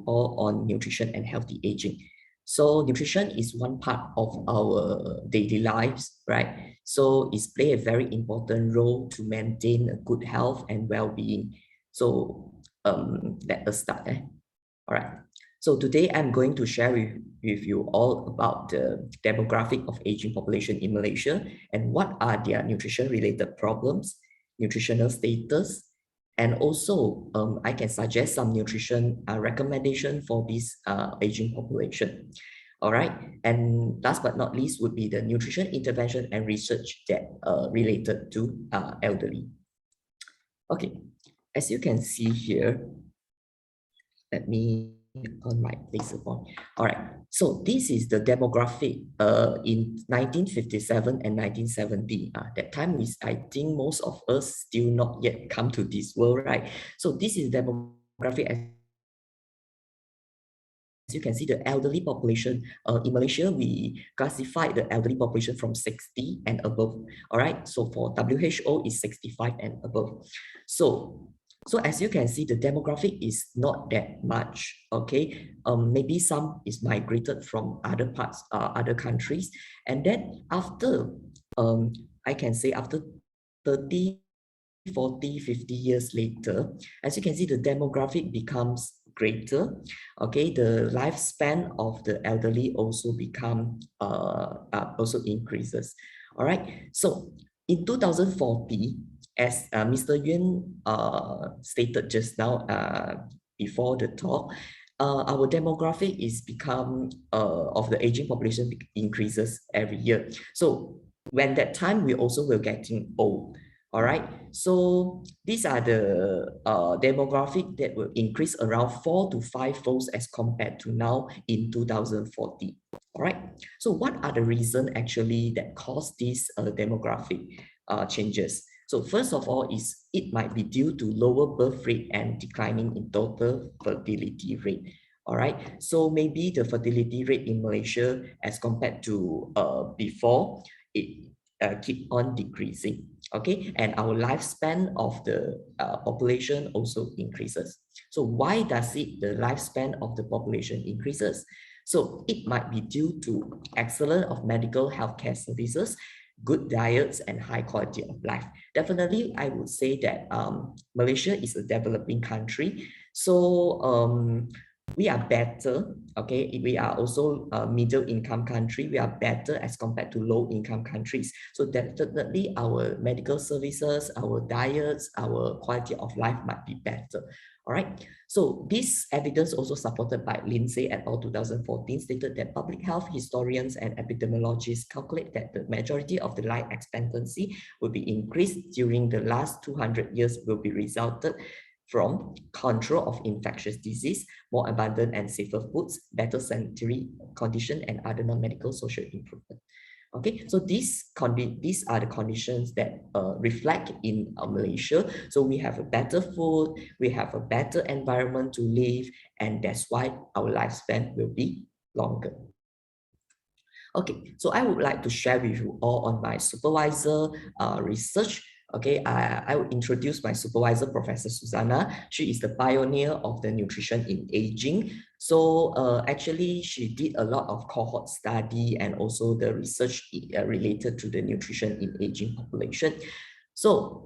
all on nutrition and healthy aging. So nutrition is one part of our daily lives, right? So it's play a very important role to maintain a good health and well-being. So let us start. All right. So today I'm going to share with you all about the demographic of aging population in Malaysia and what are their nutrition-related problems, nutritional status, and also I can suggest some nutrition recommendation for this aging population. All right. And last but not least would be the nutrition intervention and research that related to elderly. Okay. As you can see here, let me on my laser point. All right, so this is the demographic in 1957 and 1970. That time is, I think most of us still not yet come to this world, right? So this is demographic. As you can see, the elderly population in Malaysia, we classify the elderly population from 60 and above. All right, so for WHO is 65 and above. So as you can see, the demographic is not that much, okay? Maybe some is migrated from other parts, other countries. And then after, I can say after 30, 40, 50 years later, as you can see, the demographic becomes greater. Okay, the lifespan of the elderly also also increases. All right, so in 2040, as Mr. Yuan stated just now before the talk, our demographic is become of the aging population increases every year. So when that time, we also will getting old. All right, so these are the demographic that will increase around 4 to 5 folds as compared to now in 2040. All right, so what are the reasons actually that cause these demographic changes? So first of all, it might be due to lower birth rate and declining in total fertility rate. All right, so maybe the fertility rate in Malaysia as compared to before, it keep on decreasing. Okay, and our lifespan of the population also increases. So why does the lifespan of the population increases? So it might be due to excellence of medical healthcare services, good diets, and high quality of life. Definitely, I would say that Malaysia is a developing country. So we are better, okay? We are also a middle income country. We are better as compared to low income countries. So definitely our medical services, our diets, our quality of life might be better. All right. So this evidence also supported by Lindsay et al. 2014 stated that public health historians and epidemiologists calculate that the majority of the life expectancy will be increased during the last 200 years will be resulted from control of infectious disease, more abundant and safer foods, better sanitary condition, and other non-medical social improvement. Okay, so these are the conditions that reflect in Malaysia. So we have a better food, we have a better environment to live, and that's why our lifespan will be longer. Okay, so I would like to share with you all on my supervisor research. Okay, I will introduce my supervisor, Professor Susanna. She is the pioneer of the nutrition in aging. So actually, she did a lot of cohort study and also the research related to the nutrition in aging population. So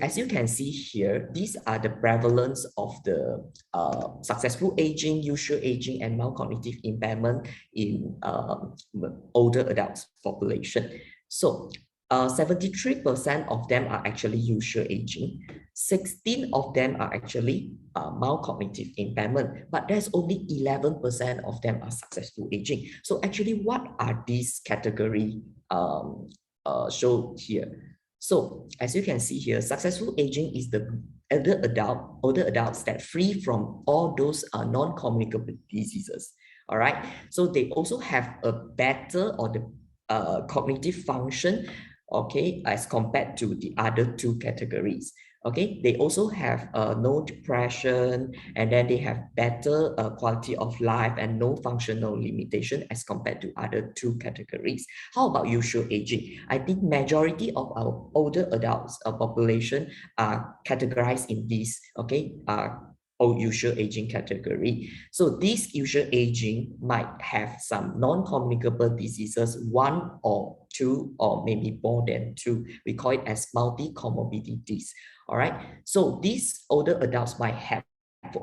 as you can see here, these are the prevalence of the successful aging, usual aging, and mild cognitive impairment in older adults population. So 73% of them are actually usual aging. 16 of them are actually mild cognitive impairment, but there's only 11% of them are successful aging. So actually, what are these categories shown here? So as you can see here, successful aging is the older adults that free from all those non-communicable diseases. All right. So they also have a better or the cognitive function, okay, as compared to the other two categories. Okay, they also have no depression, and then they have better quality of life and no functional limitation as compared to other two categories. How about usual aging? I think majority of our older adults population are categorized in these, okay, or usual aging category. So this usual aging might have some non-communicable diseases, one or two, or maybe more than two. We call it as multi-comorbidities. All right. So these older adults might have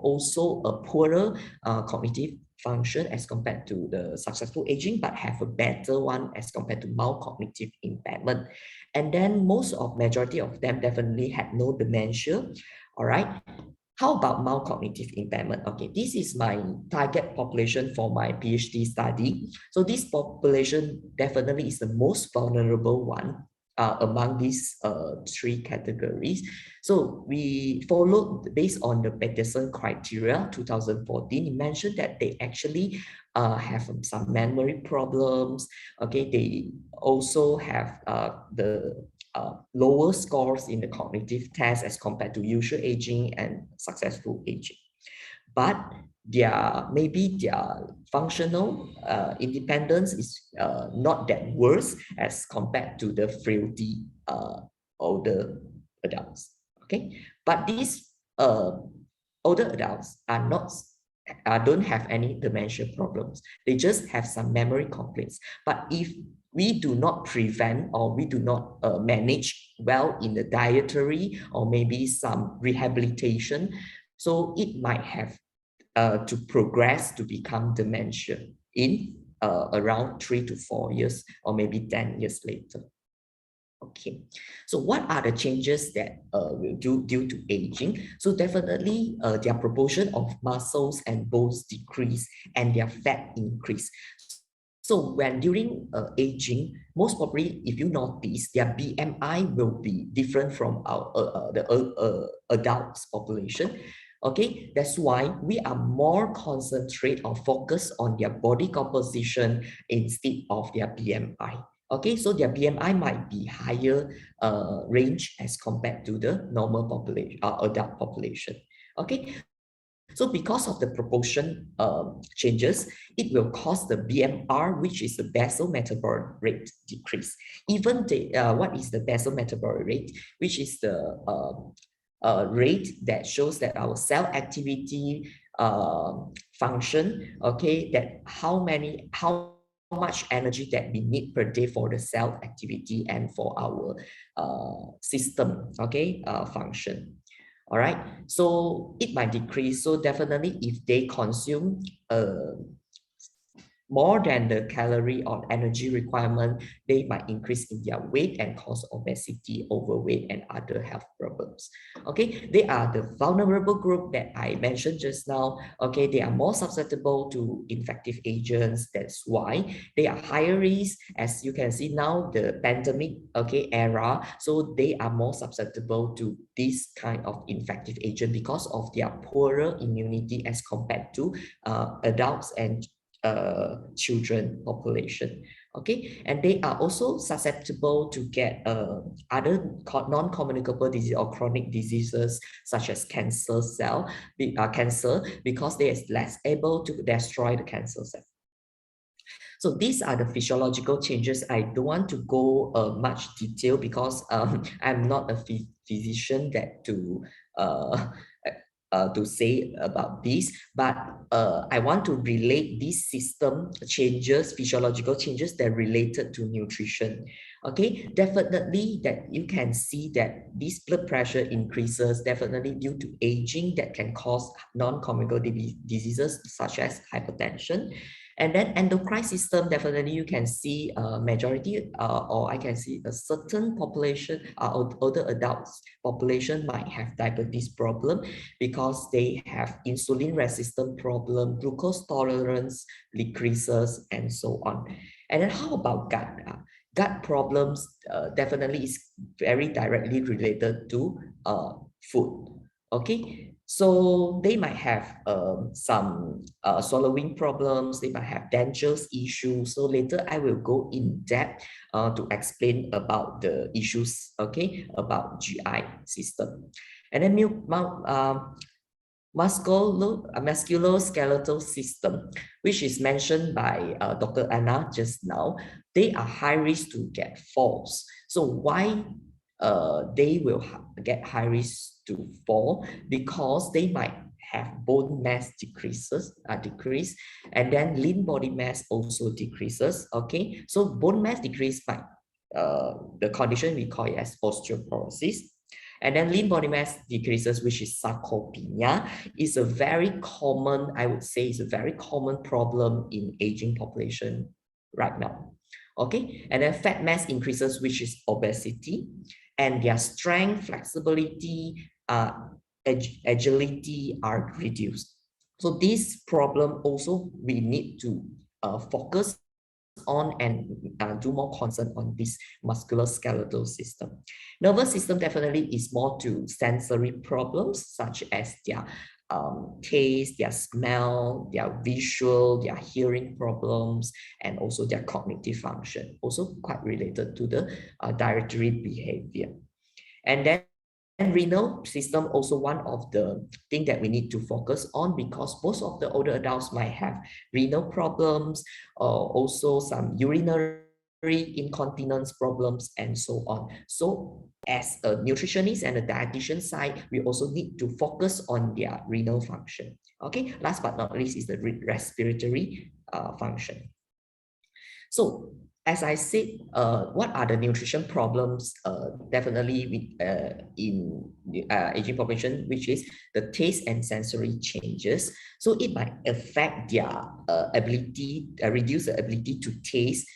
also a poorer cognitive function as compared to the successful aging, but have a better one as compared to mild cognitive impairment. And then majority of them definitely had no dementia. All right. How about mild cognitive impairment? Okay, this is my target population for my PhD study. So this population definitely is the most vulnerable one among these three categories. So we followed based on the Peterson criteria 2014. It mentioned that they actually have some memory problems. Okay, they also have the lower scores in the cognitive test as compared to usual aging and successful aging. But maybe their functional independence is not that worse as compared to the frailty older adults. Okay, but these older adults are not don't have any dementia problems. They just have some memory complaints. But if we do not prevent or we do not manage well in the dietary or maybe some rehabilitation, so it might have to progress to become dementia in around 3 to 4 years or maybe 10 years later. Okay, so what are the changes that will do due to aging? So definitely their proportion of muscles and bones decrease and their fat increase. So when during aging, most probably if you notice, their BMI will be different from our adults population. Okay, that's why we are more concentrate or focus on their body composition instead of their BMI. Okay, so their BMI might be higher range as compared to the normal population, adult population. Okay, so because of the proportion changes, it will cause the BMR, which is the basal metabolic rate, decrease. Even the what is the basal metabolic rate, which is the rate that shows that our cell activity function, okay, that how much energy that we need per day for the cell activity and for our system, okay, function. All right, so it might decrease. So definitely if they consume more than the calorie or energy requirement, they might increase in their weight and cause obesity, overweight, and other health problems. Okay, they are the vulnerable group that I mentioned just now. Okay, they are more susceptible to infective agents. That's why they are higher risk, as you can see now, the pandemic, okay, era. So they are more susceptible to this kind of infective agent because of their poorer immunity as compared to adults and children population. Okay, and they are also susceptible to get other non-communicable disease or chronic diseases such as cancer because they are less able to destroy the cancer cell. So these are the physiological changes. I don't want to go much detail because I'm not a physician that to say about this, but I want to relate these system changes, physiological changes that related to nutrition. Okay, definitely that you can see that this blood pressure increases definitely due to aging that can cause non-communicable diseases such as hypertension. And then endocrine system, definitely you can see a majority or I can see a certain population, older adults population might have diabetes problem because they have insulin resistant problem, glucose tolerance decreases, and so on. And then how about gut? Gut problems definitely is very directly related to food. Okay, so they might have some swallowing problems, they might have dentures issues. So later I will go in depth to explain about the issues, okay, about GI system. And then musculoskeletal system, which is mentioned by Dr. Anna just now, they are high risk to get falls. So why they will get high risk to fall? Because they might have bone mass decrease, and then lean body mass also decreases. Okay, so bone mass decrease by the condition we call it as osteoporosis. And then lean body mass decreases, which is sarcopenia, is a very common, I would say, is a very common problem in aging population right now. Okay, and then fat mass increases, which is obesity, and their strength, flexibility, agility are reduced. So this problem also we need to focus on and do more concern on this musculoskeletal system. Nervous system definitely is more to sensory problems such as their taste, their smell, their visual, their hearing problems, and also their cognitive function, also quite related to the dietary behavior. And then renal system also one of the thing that we need to focus on, because most of the older adults might have renal problems, also some urinary incontinence problems, and so on. So as a nutritionist and a dietitian side, we also need to focus on their renal function. Okay, last but not least is the respiratory function. So as I said, what are the nutrition problems? Definitely in aging population, which is the taste and sensory changes. So it might affect their ability, reduce the ability to taste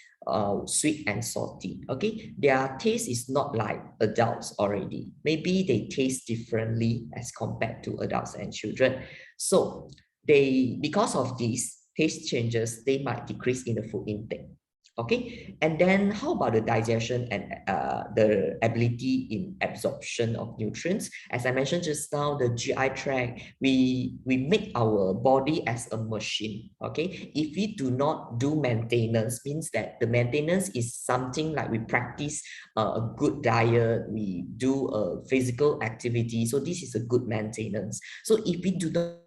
sweet and salty. Okay, their taste is not like adults already. Maybe they taste differently as compared to adults and children. So because of these taste changes, they might decrease in the food intake. Okay, and then how about the digestion and the ability in absorption of nutrients? As I mentioned just now, the GI tract, we make our body as a machine. Okay, if we do not do maintenance, means that the maintenance is something like we practice a good diet, we do a physical activity. So this is a good maintenance. So if we do not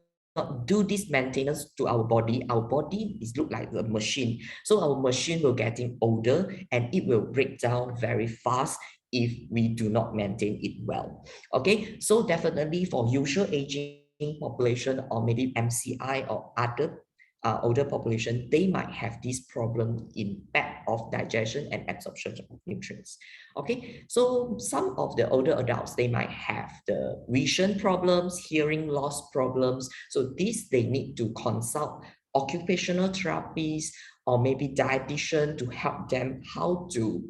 do this maintenance to our body is look like a machine. So our machine will getting older and it will break down very fast if we do not maintain it well. Okay, so definitely for usual aging population or maybe MCI or other older population, they might have this problem in impact of digestion and absorption of nutrients. Okay, so some of the older adults, they might have the vision problems, hearing loss problems. So these, they need to consult occupational therapies or maybe dietitian to help them how to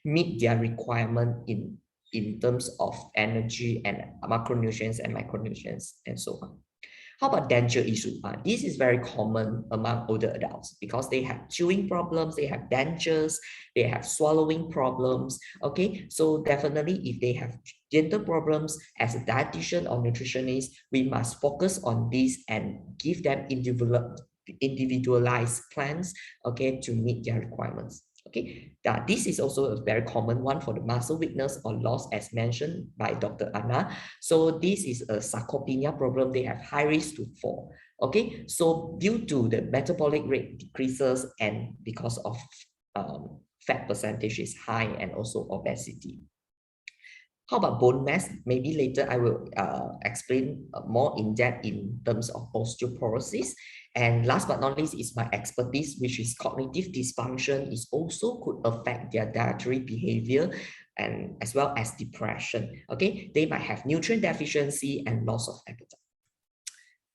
meet their requirement in terms of energy and macronutrients and micronutrients and so on. How about denture issue? This is very common among older adults because they have chewing problems, they have dentures, they have swallowing problems. Okay, so definitely if they have dental problems, as a dietitian or nutritionist, we must focus on this and give them individualized plans, okay, to meet their requirements. Okay, this is also a very common one for the muscle weakness or loss, as mentioned by Dr. Anna. So this is a sarcopenia problem. They have high risk to fall. Okay, so due to the metabolic rate decreases and because of fat percentage is high and also obesity. How about bone mass? Maybe later I will explain more in depth in terms of osteoporosis. And last but not least is my expertise, which is cognitive dysfunction, is also could affect their dietary behavior and as well as depression. Okay, they might have nutrient deficiency and loss of appetite.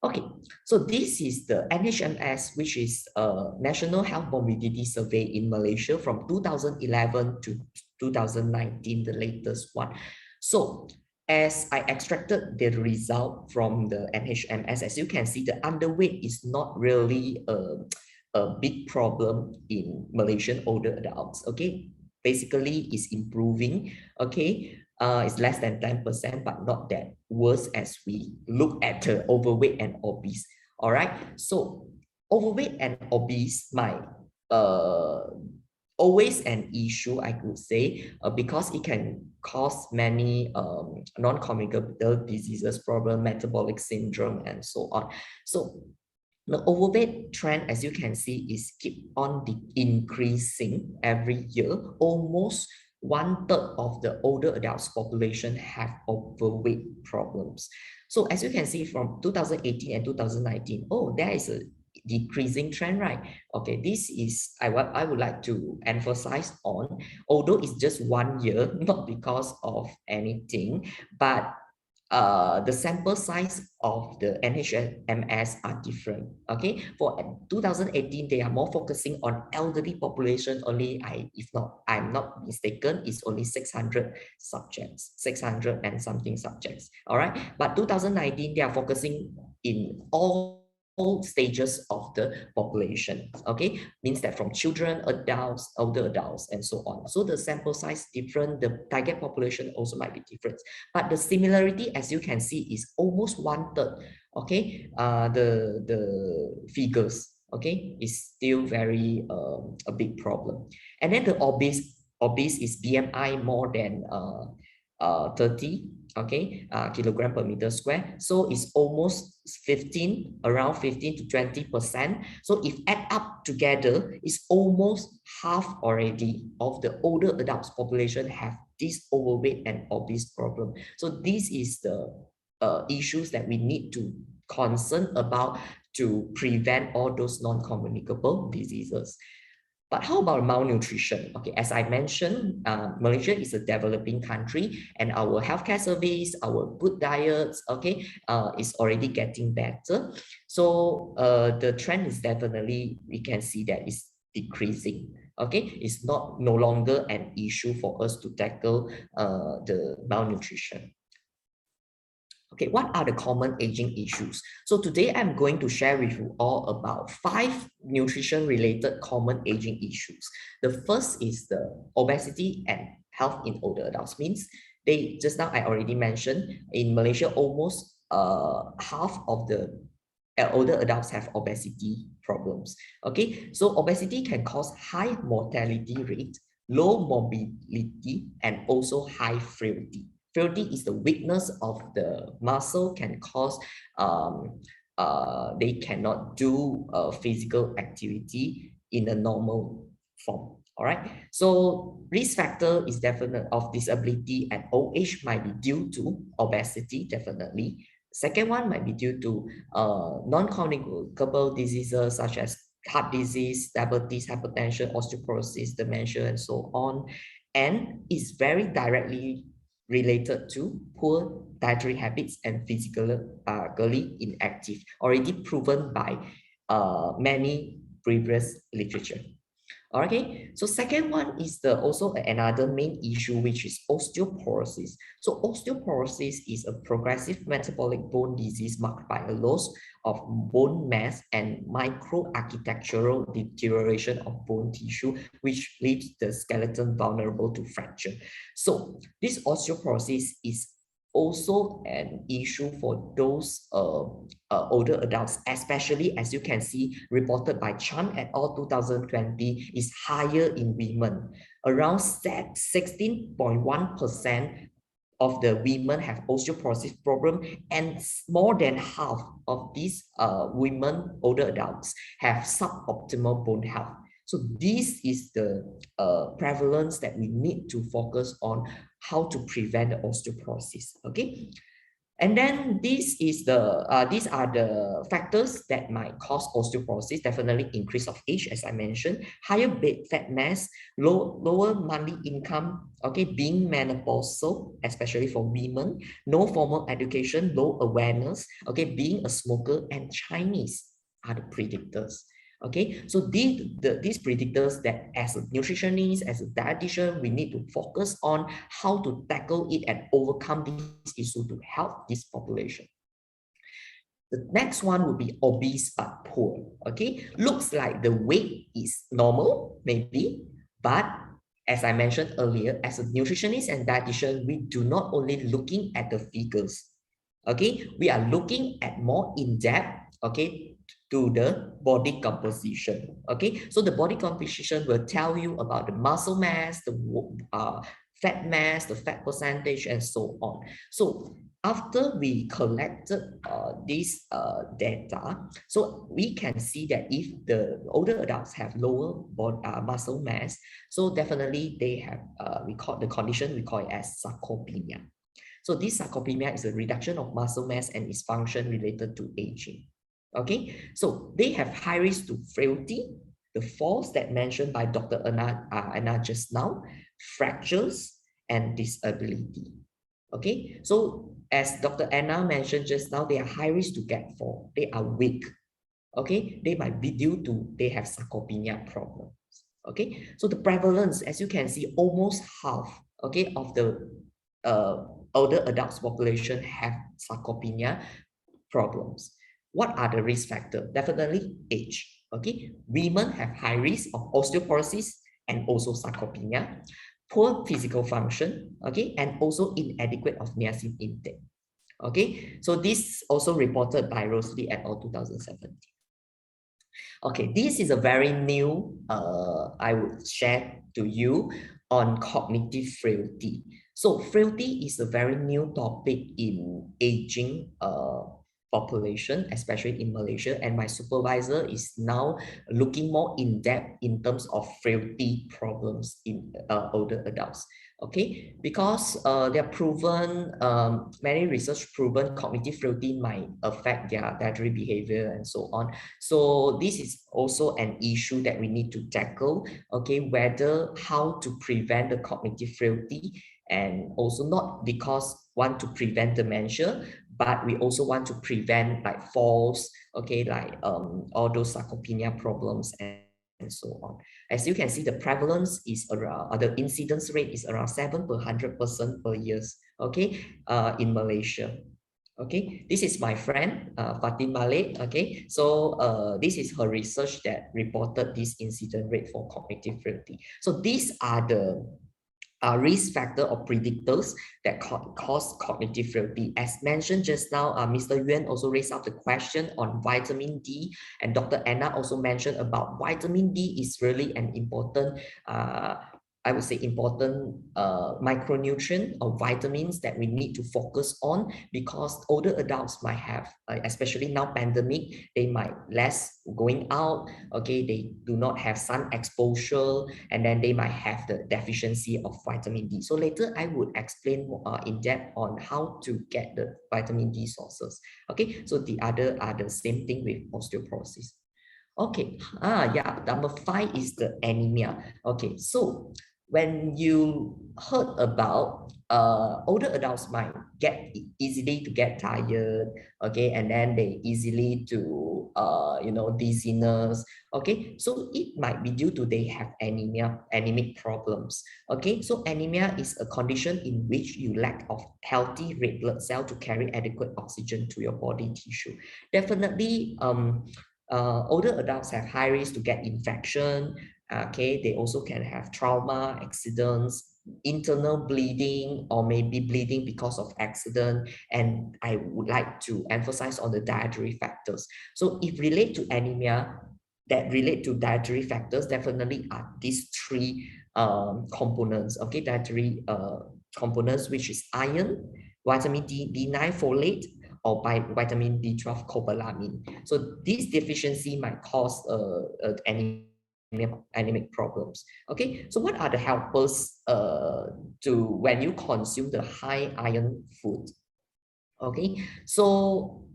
Okay, so this is the NHMS, which is a National Health Morbidity Survey in Malaysia from 2011 to 2019, the latest one. So as I extracted the result from the NHMS, as you can see, the underweight is not really a big problem in Malaysian older adults. Okay, basically it's improving. Okay, it's less than 10%, but not that worse as we look at the overweight and obese. All right, so overweight and obese might always an issue, I could say, because it can cause many non-communicable diseases, problem, metabolic syndrome, and so on. So the overweight trend, as you can see, is keep on increasing every year. Almost 1/3 of the older adults population have overweight problems. So as you can see from 2018 and 2019, oh, there is a decreasing trend, right? Okay, this is I would like to emphasize on, although it's just 1 year, not because of anything, but the sample size of the NHMS are different. Okay, for 2018, they are more focusing on elderly population only. If not, I'm not mistaken, it's only 600 subjects, 600 and something subjects. All right, but 2019, they are focusing in all stages of the population. Okay, means that from children, adults, older adults, and so on. So the sample size different, the target population also might be different, but the similarity, as you can see, is almost 1/3. Okay, the figures, okay, is still very a big problem. And then the obese is BMI more than 30, okay, kilogram per meter square. So it's almost 15, around 15 to 20%. So if add up together, it's almost half already of the older adults population have this overweight and obese problem. So this is the issues that we need to concern about to prevent all those non-communicable diseases. But how about malnutrition? Okay, as I mentioned, Malaysia is a developing country, and our healthcare service, our good diets, okay, is already getting better. So the trend is definitely, we can see that it's decreasing. Okay, it's no longer an issue for us to tackle the malnutrition. Okay, what are the common aging issues? So today I'm going to share with you all about 5 nutrition-related common aging issues. The first is the obesity and health in older adults. Means they, just now I already mentioned, in Malaysia, almost half of the older adults have obesity problems. Okay, so obesity can cause high mortality rate, low mobility, and also high frailty. Frailty is the weakness of the muscle, can cause they cannot do physical activity in a normal form. All right. So risk factor is definite of disability at old age might be due to obesity, definitely. Second one might be due to non-communicable diseases such as heart disease, diabetes, hypertension, osteoporosis, dementia, and so on. And is very directly related to poor dietary habits and physically inactive, already proven by many previous literature. Okay, so second one is the also another main issue, which is osteoporosis. So osteoporosis is a progressive metabolic bone disease marked by a loss of bone mass and microarchitectural deterioration of bone tissue, which leaves the skeleton vulnerable to fracture. So this osteoporosis is also an issue for those older adults, especially as you can see reported by Chan et al. 2020 is higher in women. Around 16.1% of the women have osteoporosis problem, and more than half of these women, older adults, have suboptimal bone health. So this is the prevalence that we need to focus on, how to prevent the osteoporosis. Okay, and then this is the these are the factors that might cause osteoporosis. Definitely increase of age, as I mentioned, higher bed fat mass, lower monthly income, okay, being menopausal, especially for women, no formal education, low awareness, okay, being a smoker, and Chinese are the predictors. Okay, so these predictors that as a nutritionist, as a dietitian, we need to focus on how to tackle it and overcome this issue to help this population. The next one would be obese but poor. Okay, looks like the weight is normal, maybe, but as I mentioned earlier, as a nutritionist and dietitian, we do not only looking at the figures. Okay, we are looking at more in-depth, okay, to the body composition. Okay, so the body composition will tell you about the muscle mass, the fat mass, the fat percentage, and so on. So after we collected this data, so we can see that if the older adults have lower muscle mass, so definitely they have we call the condition, we call it as sarcopenia. So this sarcopenia is a reduction of muscle mass and its function related to aging. Okay, so they have high risk to frailty, the falls that mentioned by Dr. Anna just now, fractures, and disability. Okay, so as Dr. Anna mentioned just now, they are high risk to get fall. They are weak. Okay, they might be due to they have sarcopenia problems. Okay, so the prevalence, as you can see, almost half, okay, of the older adults population have sarcopenia problems. What are the risk factors? Definitely age. Okay, women have high risk of osteoporosis and also sarcopenia, poor physical function, okay, and also inadequate of niacin intake. Okay, so this also reported by Rosalie et al. 2017. Okay, this is a very new, I would share to you on cognitive frailty. So frailty is a very new topic in aging population, especially in Malaysia. And my supervisor is now looking more in depth in terms of frailty problems in older adults. Okay, because they are proven, many research proven cognitive frailty might affect their dietary behavior and so on. So this is also an issue that we need to tackle, okay, whether how to prevent the cognitive frailty, and also not because want to prevent dementia, but we also want to prevent like falls, okay, like all those sarcopenia problems and so on. As you can see, the prevalence is around, the incidence rate is around 7 per 100% per year, okay, in Malaysia. Okay, this is my friend, Fatin Malik. Okay, so this is her research that reported this incident rate for cognitive frailty. So these are the risk factor or predictors that cause cognitive frailty. As mentioned just now, Mr. Yuan also raised up the question on vitamin D, and Dr. Anna also mentioned about vitamin D is really an important I would say important micronutrient or vitamins that we need to focus on, because older adults might have, especially now pandemic, they might less going out, okay, they do not have sun exposure, and then they might have the deficiency of vitamin D. So later I would explain in depth on how to get the vitamin D sources. Okay, so the other are the same thing with osteoporosis. Okay, yeah, number 5 is the anemia. Okay, so when you heard about older adults might get easily to get tired, okay, and then they easily to dizziness, okay, so it might be due to they have anemia, anemic problems. Okay, so anemia is a condition in which you lack of healthy red blood cell to carry adequate oxygen to your body tissue. Definitely older adults have high risk to get infection. Okay, they also can have trauma, accidents, internal bleeding, or maybe bleeding because of accident. And I would like to emphasize on the dietary factors. So if relate to anemia, that relate to dietary factors, definitely are these 3 components, okay, dietary components, which is iron, vitamin D, B9 folate, or by vitamin B12 cobalamin. So this deficiency might cause anemic problems. Okay, so what are the helpers to when you consume the high iron food? Okay, so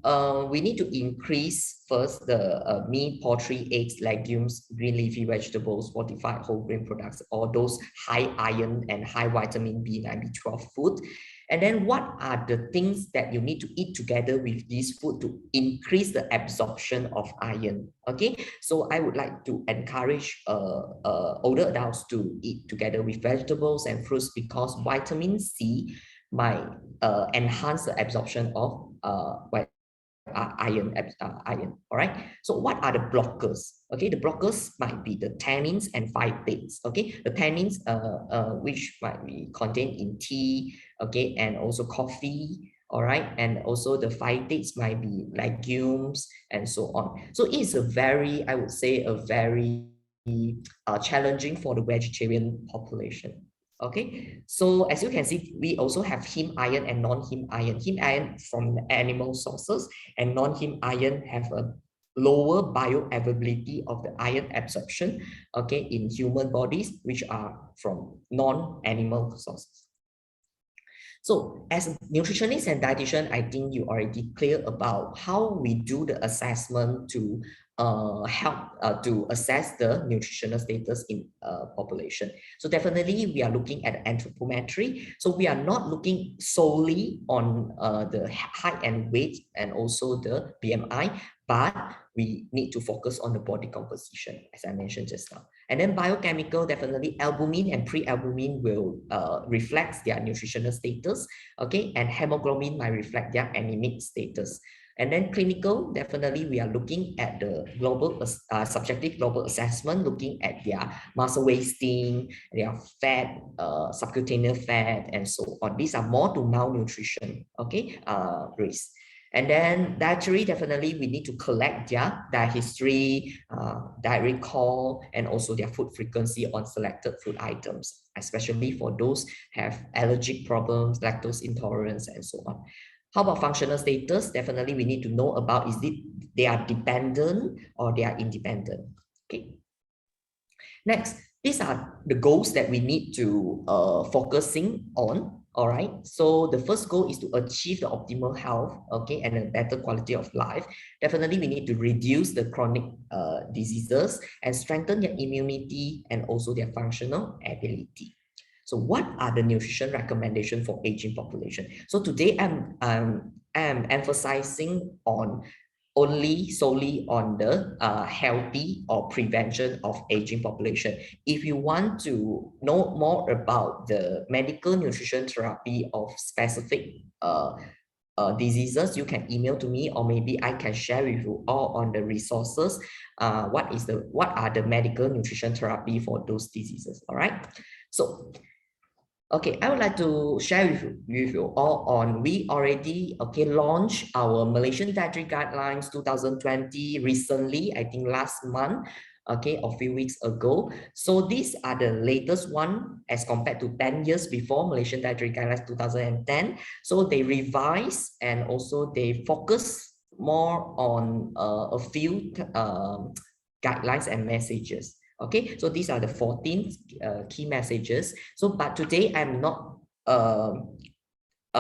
we need to increase first the meat, poultry, eggs, legumes, green leafy vegetables, fortified whole grain products, all those high iron and high vitamin B9, B12 food. And then what are the things that you need to eat together with this food to increase the absorption of iron? Okay, so I would like to encourage older adults to eat together with vegetables and fruits, because vitamin C might enhance the absorption of iron. All right, so what are the blockers? Okay, the blockers might be the tannins and phytates. Okay, the tannins which might be contained in tea, okay, and also coffee. All right, and also the phytates might be legumes and so on. So it's a very, I would say, a very challenging for the vegetarian population. Okay, so as you can see, we also have heme iron and non-heme iron. Heme iron from animal sources, and non-heme iron have a lower bioavailability of the iron absorption, okay, in human bodies, which are from non-animal sources. So as a nutritionist and dietitian, I think you already clear about how we do the assessment to help to assess the nutritional status in population. So definitely we are looking at anthropometry. So we are not looking solely on the height and weight and also the BMI, but we need to focus on the body composition, as I mentioned just now. And then biochemical, definitely albumin and pre-albumin will reflect their nutritional status, okay, and hemoglobin might reflect their anemic status. And then clinical, definitely we are looking at the global, subjective global assessment, looking at their muscle wasting, their fat, subcutaneous fat, and so on. These are more to malnutrition, okay, risk. And then dietary, definitely we need to collect their diet history, diet recall, and also their food frequency on selected food items, especially for those have allergic problems, lactose intolerance, and so on. How about functional status? Definitely we need to know about, is it they are dependent or they are independent. Okay. Next, these are the goals that we need to focusing on. All right. So the first goal is to achieve the optimal health, okay, and a better quality of life. Definitely, we need to reduce the chronic diseases and strengthen their immunity and also their functional ability. So what are the nutrition recommendations for aging population? So today I'm emphasizing on solely on the healthy or prevention of aging population. If you want to know more about the medical nutrition therapy of specific diseases, you can email to me, or maybe I can share with you all on the resources. What are the medical nutrition therapy for those diseases? All right. So okay, I would like to share with you all on, we already launched our Malaysian Dietary Guidelines 2020 recently, I think last month, okay, a few weeks ago. So these are the latest one as compared to 10 years before Malaysian Dietary Guidelines 2010. So they revise and also they focus more on a few guidelines and messages. Okay, so these are the 14 key messages. So, but today I'm not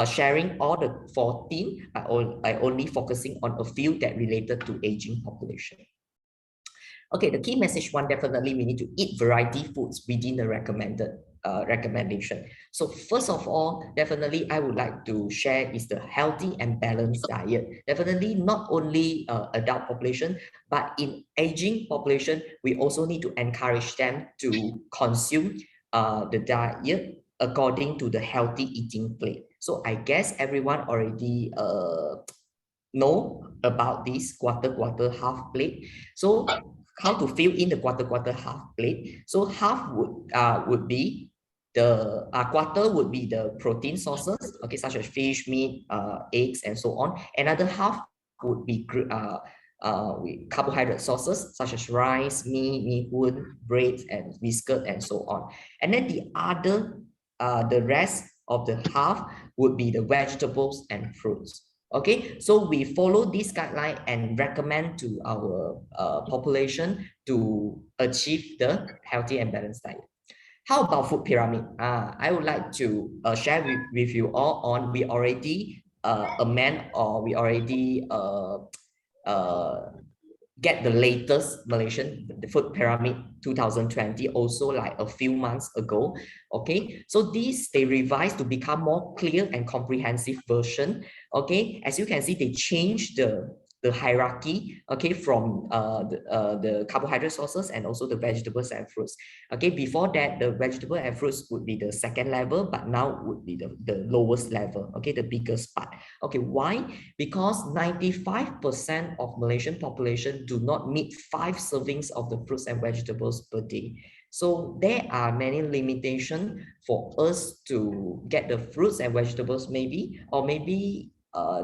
sharing all the 14. I only focusing on a few that related to aging population. Okay, the key message one, definitely we need to eat variety foods within the recommended recommendation. So first of all, definitely I would like to share is the healthy and balanced diet. Definitely not only adult population, but in aging population, we also need to encourage them to consume the diet according to the healthy eating plate. So I guess everyone already know about this quarter half plate. So how to fill in the quarter half plate? So half would be the quarter would be the protein sources, okay, such as fish, meat, eggs, and so on. Another half would be carbohydrate sources such as rice, mee hoon, bread, and biscuit, and so on. And then the rest of the half would be the vegetables and fruits. Okay, so we follow this guideline and recommend to our population to achieve the healthy and balanced diet. How about food pyramid? I would like to share with you all on, we already amend, or we already get the latest Malaysian the food pyramid 2020 also like a few months ago. Okay, so these they revised to become more clear and comprehensive version. Okay, as you can see, they changed the hierarchy, okay, from the carbohydrate sources and also the vegetables and fruits. Okay, before that, the vegetable and fruits would be the second level, but now would be the lowest level, okay, the biggest part. Okay, why? Because 95% of Malaysian population do not meet 5 servings of the fruits and vegetables per day. So there are many limitations for us to get the fruits and vegetables maybe, or maybe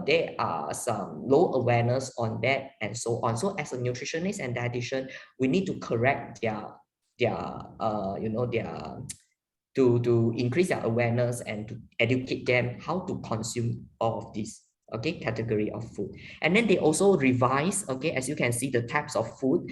there are some low awareness on that and so on. So as a nutritionist and dietitian, we need to correct their to increase their awareness and to educate them how to consume all of this, okay, category of food. And then they also revise, okay, as you can see, the types of food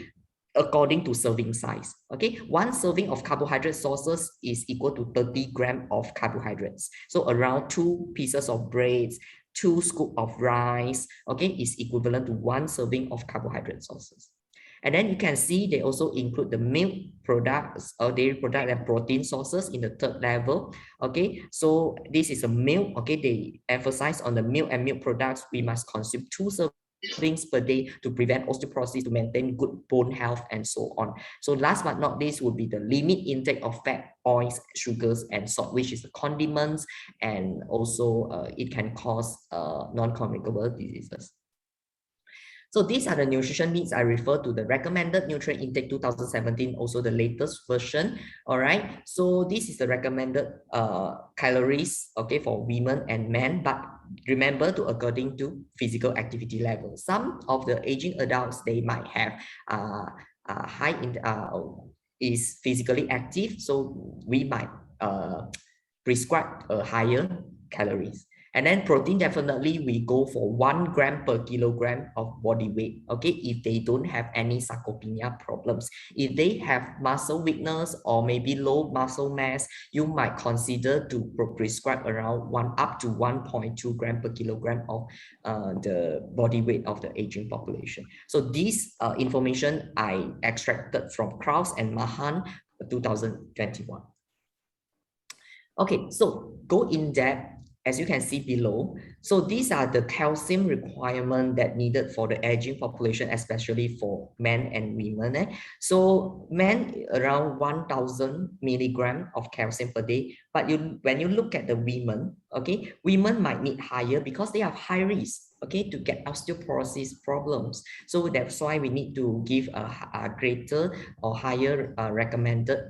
according to serving size. Okay, 1 serving of carbohydrate sources is equal to 30 grams of carbohydrates. So around 2 pieces of bread, 2 scoops of rice, okay, is equivalent to 1 serving of carbohydrate sources. And then you can see they also include the milk products or dairy product and protein sources in the 3rd level. Okay, so this is a milk. Okay, they emphasize on the milk and milk products. We must consume 2 servings per day to prevent osteoporosis, to maintain good bone health, and so on. So last but not least would be the limit intake of fat, oils, sugars, and salt, which is the condiments, and also it can cause non-communicable diseases. So these are the nutrition needs. I refer to the recommended nutrient intake 2017, also the latest version. All right. So this is the recommended calories, okay, for women and men. But remember to according to physical activity level. Some of the aging adults, they might have high in is physically active, so we might prescribe a higher calories. And then protein, definitely we go for 1 gram per kilogram of body weight, okay, if they don't have any sarcopenia problems. If they have muscle weakness or maybe low muscle mass, you might consider to prescribe around up to 1.2 gram per kilogram of the body weight of the aging population. So this information I extracted from Kraus and Mahan 2021. Okay, so go in depth, as you can see below. So these are the calcium requirement that needed for the aging population, especially for men and women. So men around 1,000 milligram of calcium per day. But when you look at the women, okay, women might need higher because they have high risk, okay, to get osteoporosis problems. So that's why we need to give a greater or higher recommended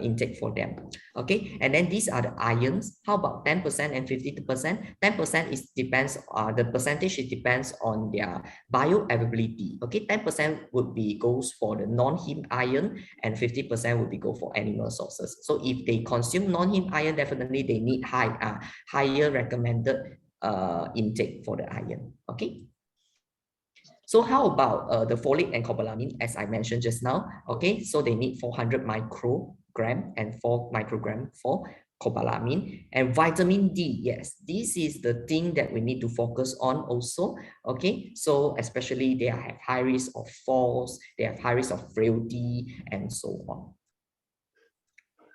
intake for them. Okay, and then these are the ions. How about 10% and 50%? 10% is depends the percentage, it depends on their bioavailability. Okay, 10% would be goes for the non-heme iron and 50% would be go for animal sources. So if they consume non-heme iron, definitely they need higher recommended intake for the iron. Okay. So how about the folate and cobalamin, as I mentioned just now? Okay, so they need 400 microgram and 4 microgram for cobalamin. And vitamin D, yes, this is the thing that we need to focus on also. Okay, so especially they have high risk of falls, they have high risk of frailty, and so on.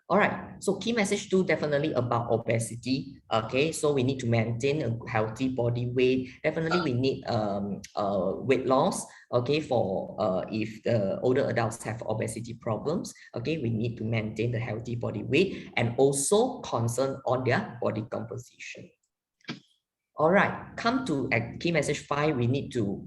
All right, so key message 2, definitely about obesity. Okay, so we need to maintain a healthy body weight. Definitely we need weight loss. Okay, for if the older adults have obesity problems, okay, we need to maintain the healthy body weight and also concern on their body composition. All right, come to key message 5, we need to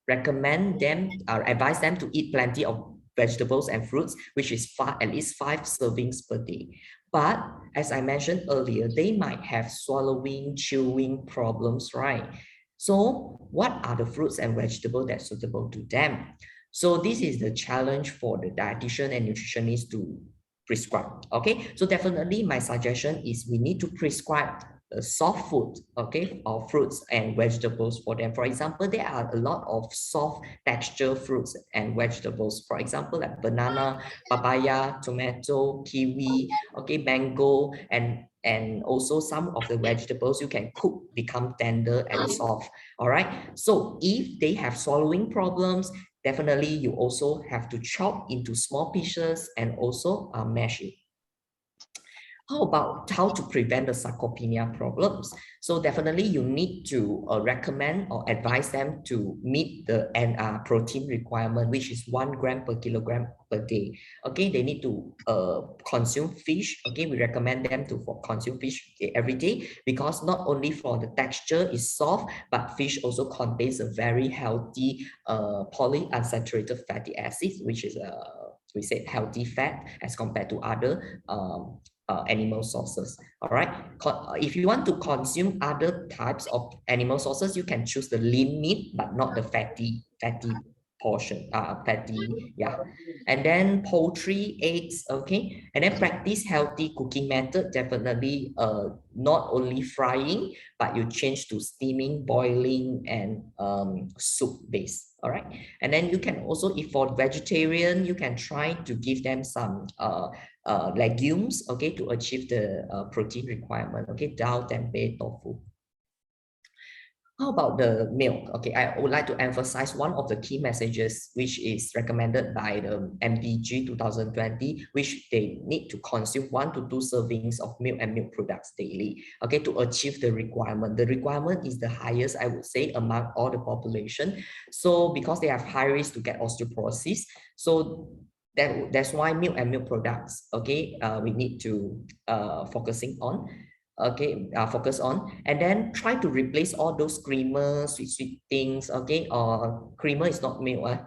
recommend them or advise them to eat plenty of vegetables and fruits, which is at least 5 servings per day. But as I mentioned earlier, they might have swallowing, chewing problems, right? So what are the fruits and vegetables that are suitable to them? So this is the challenge for the dietitian and nutritionist to prescribe. Okay, so definitely my suggestion is we need to prescribe soft food, okay, or fruits and vegetables for them. For example, there are a lot of soft texture fruits and vegetables. For example, like banana, papaya, tomato, kiwi, okay, mango, and also some of the vegetables you can cook become tender and soft. All right. So if they have swallowing problems, definitely you also have to chop into small pieces and also mash it. How about how to prevent the sarcopenia problems? So definitely you need to recommend or advise them to meet the protein requirement, which is 1 gram per kilogram per day. Okay, they need to consume fish. Okay, we recommend them to consume fish every day because not only for the texture is soft, but fish also contains a very healthy polyunsaturated fatty acids, which is we said healthy fat as compared to other animal sources. All right, if you want to consume other types of animal sources, you can choose the lean meat but not the fatty portion, yeah. And then poultry, eggs, okay. And then practice healthy cooking method, definitely not only frying, but you change to steaming, boiling, and soup base. All right, and then you can also, if for vegetarian, you can try to give them some legumes, okay, to achieve the protein requirement, okay, dal, tempeh, tofu. How about the milk? Okay, I would like to emphasize one of the key messages which is recommended by the MDG 2020, which they need to consume 1 to 2 servings of milk and milk products daily, okay, to achieve the requirement. The requirement is the highest, I would say, among all the population. So because they have high risk to get osteoporosis, so that's why milk and milk products, okay, we need to focusing on. okay, focus on, and then try to replace all those creamer, sweet things, okay, or creamer is not milk,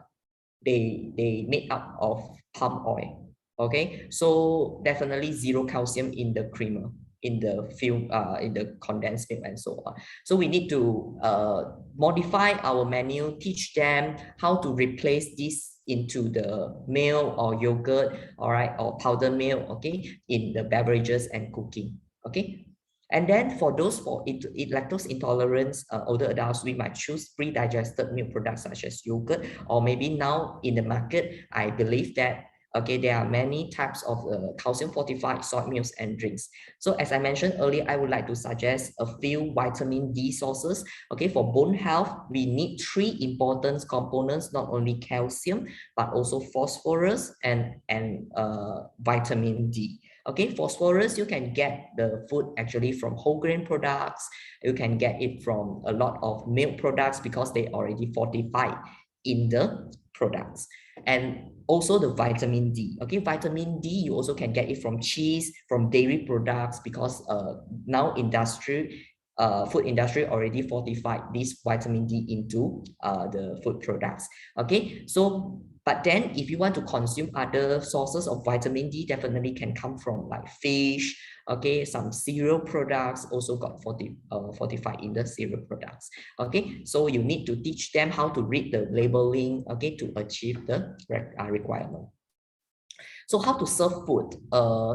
they made up of palm oil, okay, so definitely zero calcium in the creamer, in the in the condensed milk and so on. So we need to modify our menu, teach them how to replace this into the milk or yogurt, all right, or powder milk, okay, in the beverages and cooking, okay. And then for those lactose intolerance older adults, we might choose pre-digested milk products such as yogurt, or maybe now in the market, I believe that, okay, there are many types of calcium fortified soy milks and drinks. So as I mentioned earlier, I would like to suggest a few vitamin D sources. Okay, for bone health, we need 3 important components, not only calcium, but also phosphorus and vitamin D. Okay, phosphorus, you can get the food actually from whole grain products. You can get it from a lot of milk products because they already fortified in the products. And also the vitamin D. Okay, vitamin D, you also can get it from cheese, from dairy products, because now food industry already fortified this vitamin D into the food products. Okay, so but then if you want to consume other sources of vitamin D, definitely can come from like fish, okay, some cereal products also got fortified in the cereal products. Okay, so you need to teach them how to read the labeling, okay, to achieve the requirement. So how to serve food?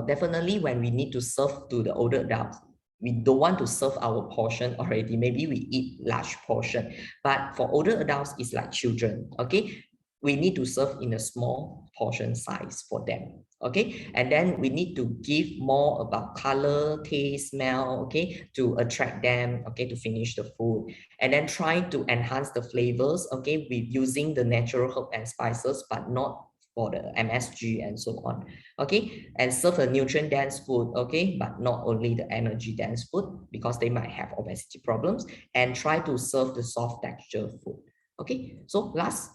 Definitely when we need to serve to the older adults, we don't want to serve our portion already. Maybe we eat large portion, but for older adults, it's like children, okay? We need to serve in a small portion size for them, okay? And then we need to give more about color, taste, smell, okay, to attract them, okay, to finish the food. And then try to enhance the flavors, okay, with using the natural herb and spices, but not for the MSG and so on, okay, and serve a nutrient dense food, okay, but not only the energy dense food, because they might have obesity problems, and try to serve the soft texture food. Okay, so last,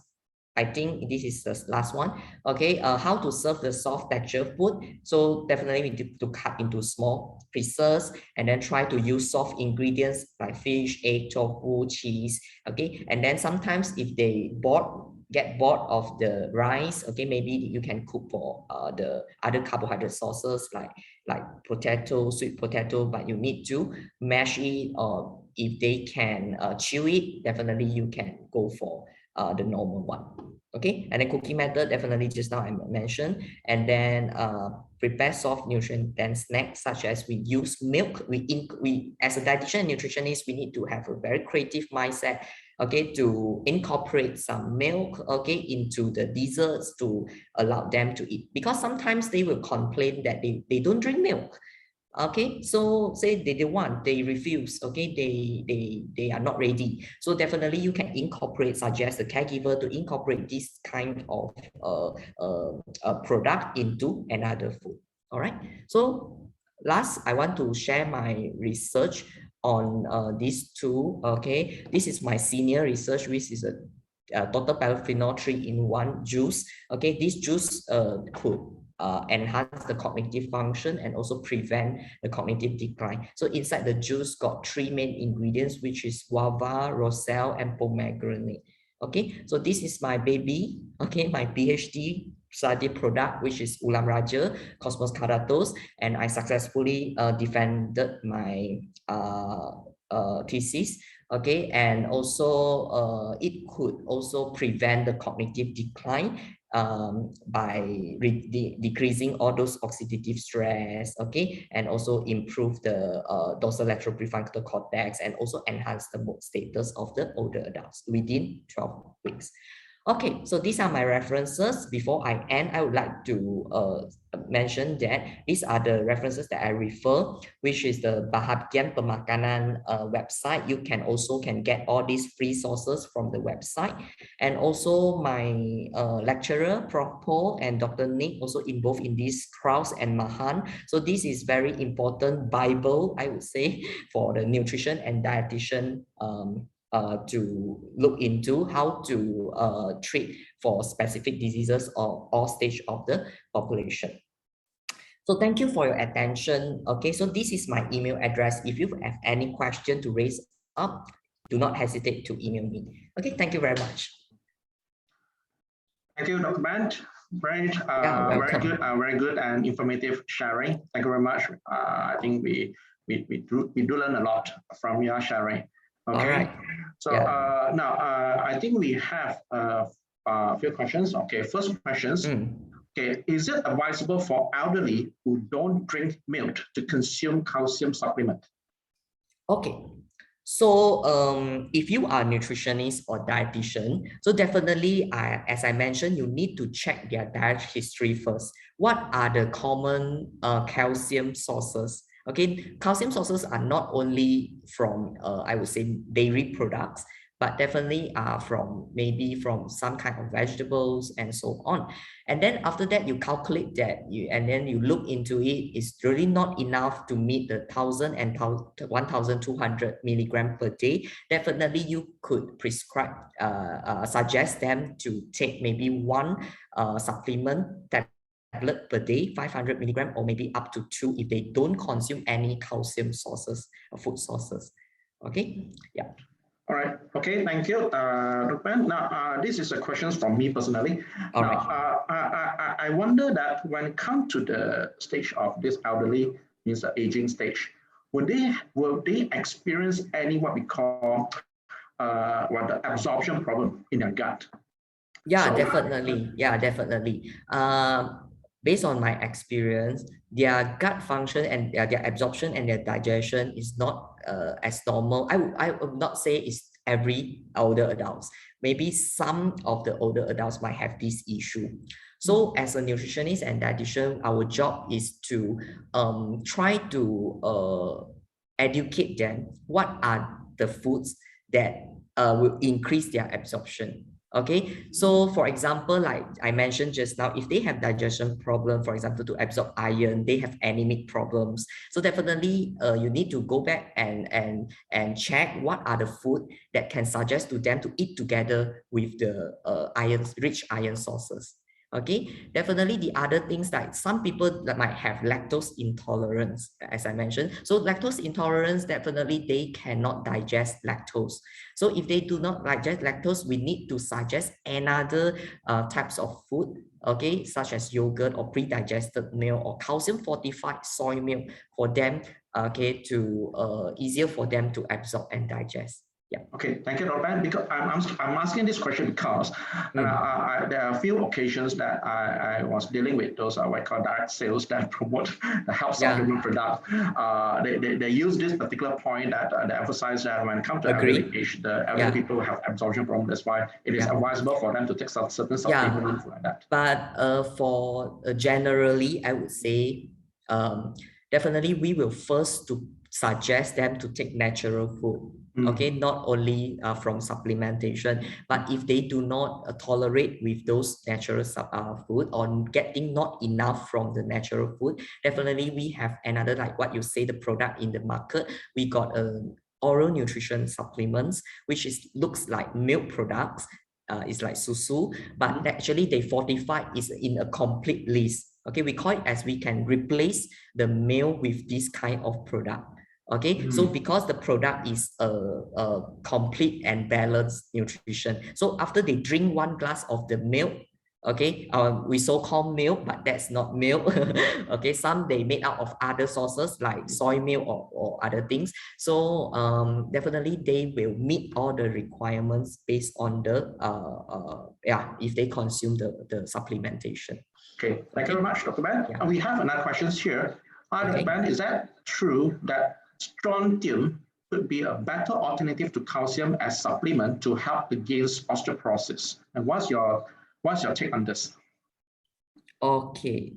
I think this is the last one. Okay, how to serve the soft texture food? So definitely we need to cut into small pieces and then try to use soft ingredients like fish, egg, tofu, cheese. Okay, and then sometimes if they get bored of the rice, okay, maybe you can cook for the other carbohydrate sources like potato, sweet potato, but you need to mash it, or if they can chew it, definitely you can go for the normal one. Okay, and then cooking method, definitely just now I mentioned, and then prepare soft nutrient dense snacks such as we use milk. We as a dietitian and nutritionist, we need to have a very creative mindset, okay, to incorporate some milk, okay, into the desserts to allow them to eat, because sometimes they will complain that they don't drink milk. Okay, so say they refuse, okay, they are not ready. So definitely you can incorporate, suggest the caregiver to incorporate this kind of product into another food. All right, so last, I want to share my research on these two. Okay, this is my senior research, which is a total polyphenol 3-in-1 juice. Okay, this juice could enhance the cognitive function and also prevent the cognitive decline. So inside the juice got 3 main ingredients, which is guava, roselle, and pomegranate. Okay, so this is my baby, okay, my PhD study product, which is Ulam Raja, Cosmos Caratos, and I successfully defended my thesis. Okay, and also it could also prevent the cognitive decline by decreasing all those oxidative stress, okay, and also improve the dorsolateral prefrontal cortex, and also enhance the mood status of the older adults within 12 weeks. Okay, so these are my references. Before I end, I would like to mention that these are the references that I refer, which is the Bahagian Pemakanan website. You can also get all these free sources from the website. And also my lecturer, Prof. Paul and Dr. Nick, also involved in this, Kraus and Mahan. So this is very important Bible, I would say, for the nutrition and dietitian to look into how to treat for specific diseases or all stage of the population. So thank you for your attention. Okay, so this is my email address. If you have any question to raise up, do not hesitate to email me. Okay, thank you very much.
Thank you, Dr. Bent. Very,
Yeah, welcome.
very good and informative sharing. Thank you very much. I think we do learn a lot from your sharing. Okay.
All right.
So
Yeah.
now I think we have a few questions. Okay, first questions. Okay, is it advisable for elderly who don't drink milk to consume calcium supplement?
Okay. So if you are a nutritionist or dietitian, so definitely, as I mentioned, you need to check their diet history first. What are the common calcium sources? Okay, calcium sources are not only from, I would say, dairy products, but definitely are from maybe from some kind of vegetables and so on. And then after that, you calculate that, and then you look into it, it's really not enough to meet the 1,000 and 1,200 milligram per day. Definitely, you could prescribe, suggest them to take maybe one supplement tablet per day, 500 milligram, or maybe up to 2 if they don't consume any calcium sources, food sources. Okay, yeah.
All right. Okay. Thank you, Dr. Ben. Now, this is a question from me personally.
All
now,
right.
I wonder that when it comes to the stage of this elderly, means the aging stage, will they experience any what we call what the absorption problem in their gut?
Yeah,
So,
definitely. Yeah, definitely. Based on my experience, their gut function and their absorption and their digestion is not as normal. I would not say it's every older adults. Maybe some of the older adults might have this issue. So as a nutritionist and dietitian, our job is to try to educate them what are the foods that will increase their absorption. Okay, so for example, like I mentioned just now, if they have digestion problem, for example, to absorb iron, they have anemic problems. So definitely, you need to go back and check what are the food that can suggest to them to eat together with the rich iron sources. Okay, definitely the other things like some people that might have lactose intolerance, as I mentioned. So lactose intolerance, definitely they cannot digest lactose. So if they do not digest lactose, we need to suggest another types of food, okay, such as yogurt or pre-digested milk or calcium fortified soy milk for them, okay, to easier for them to absorb and digest. Yeah.
Okay, thank you, Dr. Ben. Because I'm asking this question because there are a few occasions that I was dealing with those what I call direct sales that promote the health supplement product. They use this particular point that they emphasize that when it comes to elderly age, the elderly people have absorption problem. That's why it is advisable for them to take some certain supplements like that.
But for generally, I would say definitely we will first to suggest them to take natural food. Okay, not only from supplementation, but if they do not tolerate with those natural food or getting not enough from the natural food, definitely we have another, like what you say, the product in the market. We got oral nutrition supplements, which looks like milk products. It's like susu, but actually they fortify is in a complete list. Okay, we call it as we can replace the meal with this kind of product. Okay, so because the product is a complete and balanced nutrition, so after they drink one glass of the milk, okay, we so-called milk, but that's not milk. Okay, some they made out of other sources like soy milk or other things. So definitely they will meet all the requirements based on the if they consume the supplementation.
Okay, thank you very much, Dr. Ben. And we have another question here. Dr. Ben, is that true that strontium could be a better alternative to calcium as supplement to help against osteoporosis? And what's your take on this?
Okay.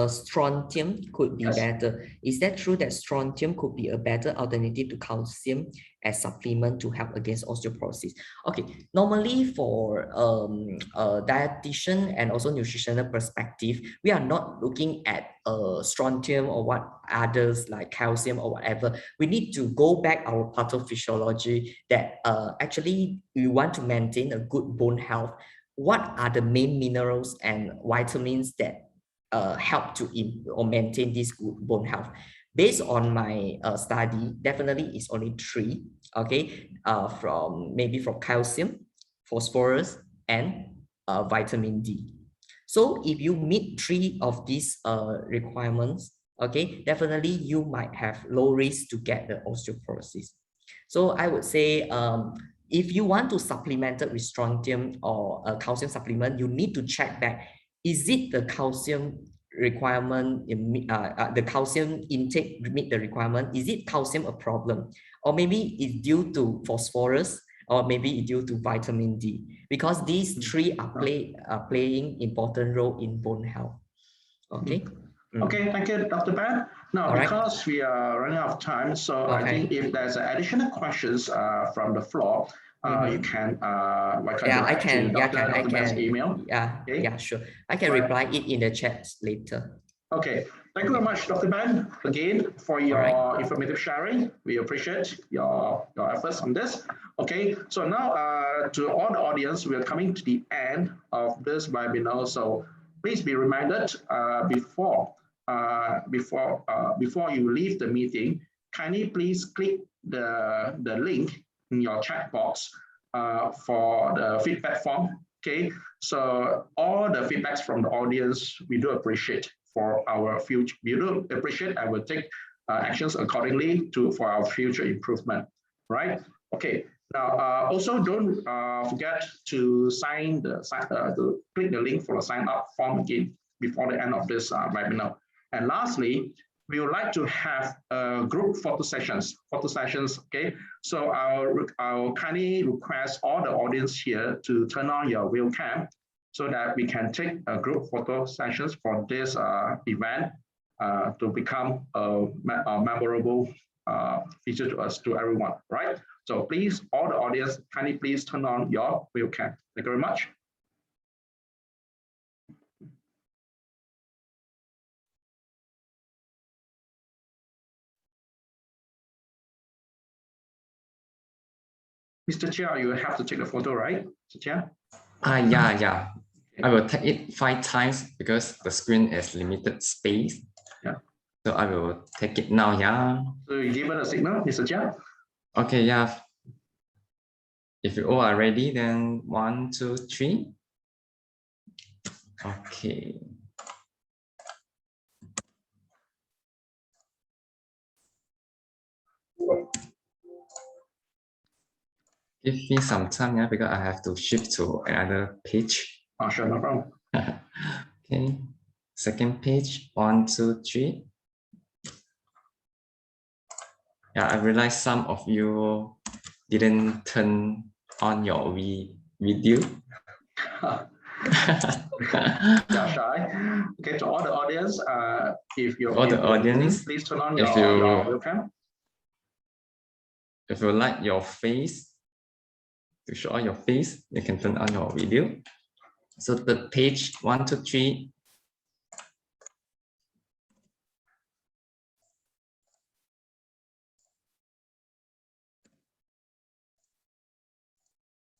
Strontium could be better. Is that true that strontium could be a better alternative to calcium as supplement to help against osteoporosis? Okay, normally for a dietitian and also nutritional perspective, we are not looking at strontium or what others like calcium or whatever. We need to go back our pathophysiology that actually we want to maintain a good bone health. What are the main minerals and vitamins that help to or maintain this good bone health. Based on my study, definitely it's only 3, okay, from calcium, phosphorus, and vitamin D. So if you meet 3 of these requirements, okay, definitely you might have low risk to get the osteoporosis. So I would say if you want to supplement it with strontium or a calcium supplement, you need to check that, is it the calcium requirement, the calcium intake meet the requirement? Is it calcium a problem? Or maybe it's due to phosphorus, or maybe it's due to vitamin D, because these 3 are playing important role in bone health. Okay.
Okay, thank you, Dr. Ben. Now, because we are running out of time, so I think if there's additional questions from the floor, you can direct to Dr. Ben's email.
Yeah, sure. I can reply it in the chat later.
Okay, thank you very much, Dr. Ben, again, for your informative sharing. We appreciate your efforts on this. Okay, so now to all the audience, we are coming to the end of this webinar. So please be reminded before you leave the meeting, kindly please click the link in your chat box for the feedback form. Okay, so all the feedbacks from the audience, we do appreciate for our future. We do appreciate and will take actions accordingly for our future improvement, right? Okay. Now, also don't forget to to click the link for the sign up form again before the end of this webinar. And lastly, we would like to have group photo sessions. Okay. So I'll kindly request all the audience here to turn on your webcam so that we can take a group photo sessions for this event to become a memorable feature to everyone, right? So please, all the audience, kindly please turn on your webcam. Thank you very much. Mr. Chia, you have to take a photo, right? Mr. Chia?
Yeah. I will take it 5 times because the screen is limited space.
Yeah.
So I will take it now, yeah.
So you give it a signal, Mr. Chia?
Okay, yeah. If you all are ready, then 1, 2, 3. Okay. Give me some time, yeah, because I have to shift to another page.
Oh, sure, no problem.
Okay. Second page, 1, 2, 3. Yeah, I realize some of you didn't turn on your video.
Yeah, shy. Okay, to all the audience, if you're please turn on your webcam.
If you like your face, to show your face, you can turn on your video. So the page 1, 2, 3.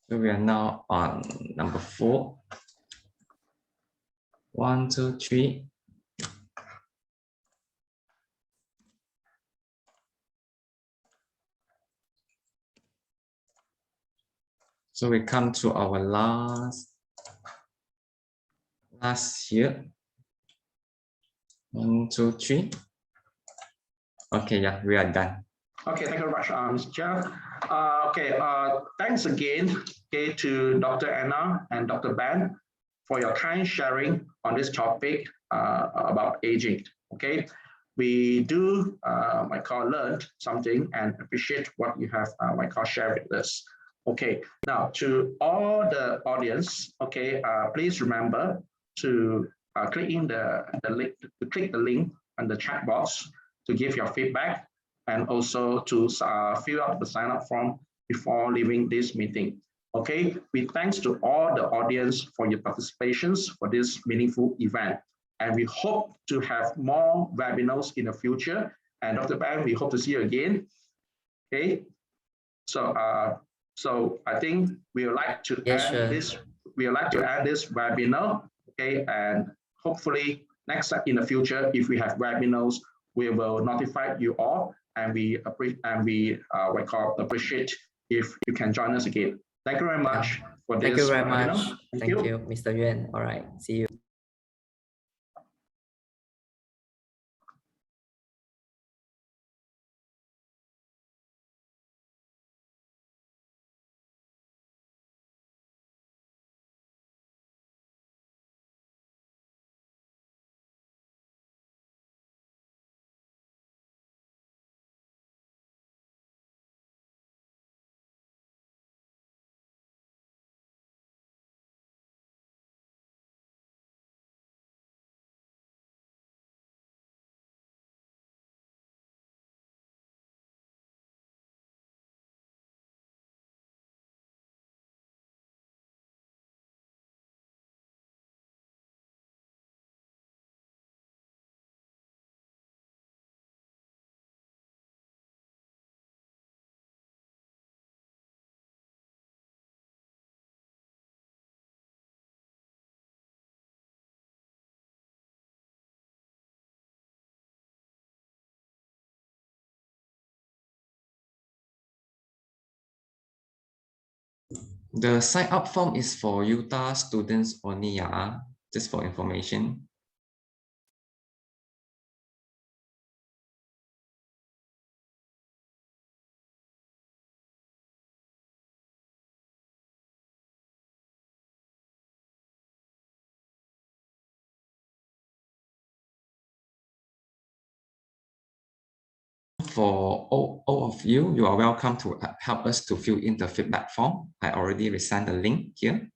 So we are now on number 4. 1, 2, 3. So we come to our last here. 1, 2, 3. Okay, yeah, we are done.
Okay, thank you very much, Mr. Chair. Thanks again to Dr. Anna and Dr. Ben for your kind sharing on this topic about aging. Okay, we do learned something and appreciate what you have shared with us. Okay, now to all the audience, please remember to click the link on the chat box to give your feedback and also to fill out the sign-up form before leaving this meeting. Okay, we thanks to all the audience for your participations for this meaningful event. And we hope to have more webinars in the future. And Dr. Ben, we hope to see you again. Okay, so I think we would like to end this webinar. Okay, and hopefully next step in the future, if we have webinars, we will notify you all, and we appreciate if you can join us again. Thank you very much for this.
Thank you very
webinar.
much. Thank you, Mr. Yuan. All right, see you.
The sign up form is for Utah students only, just for information. For all of you, you are welcome to help us to fill in the feedback form. I already resigned the link here.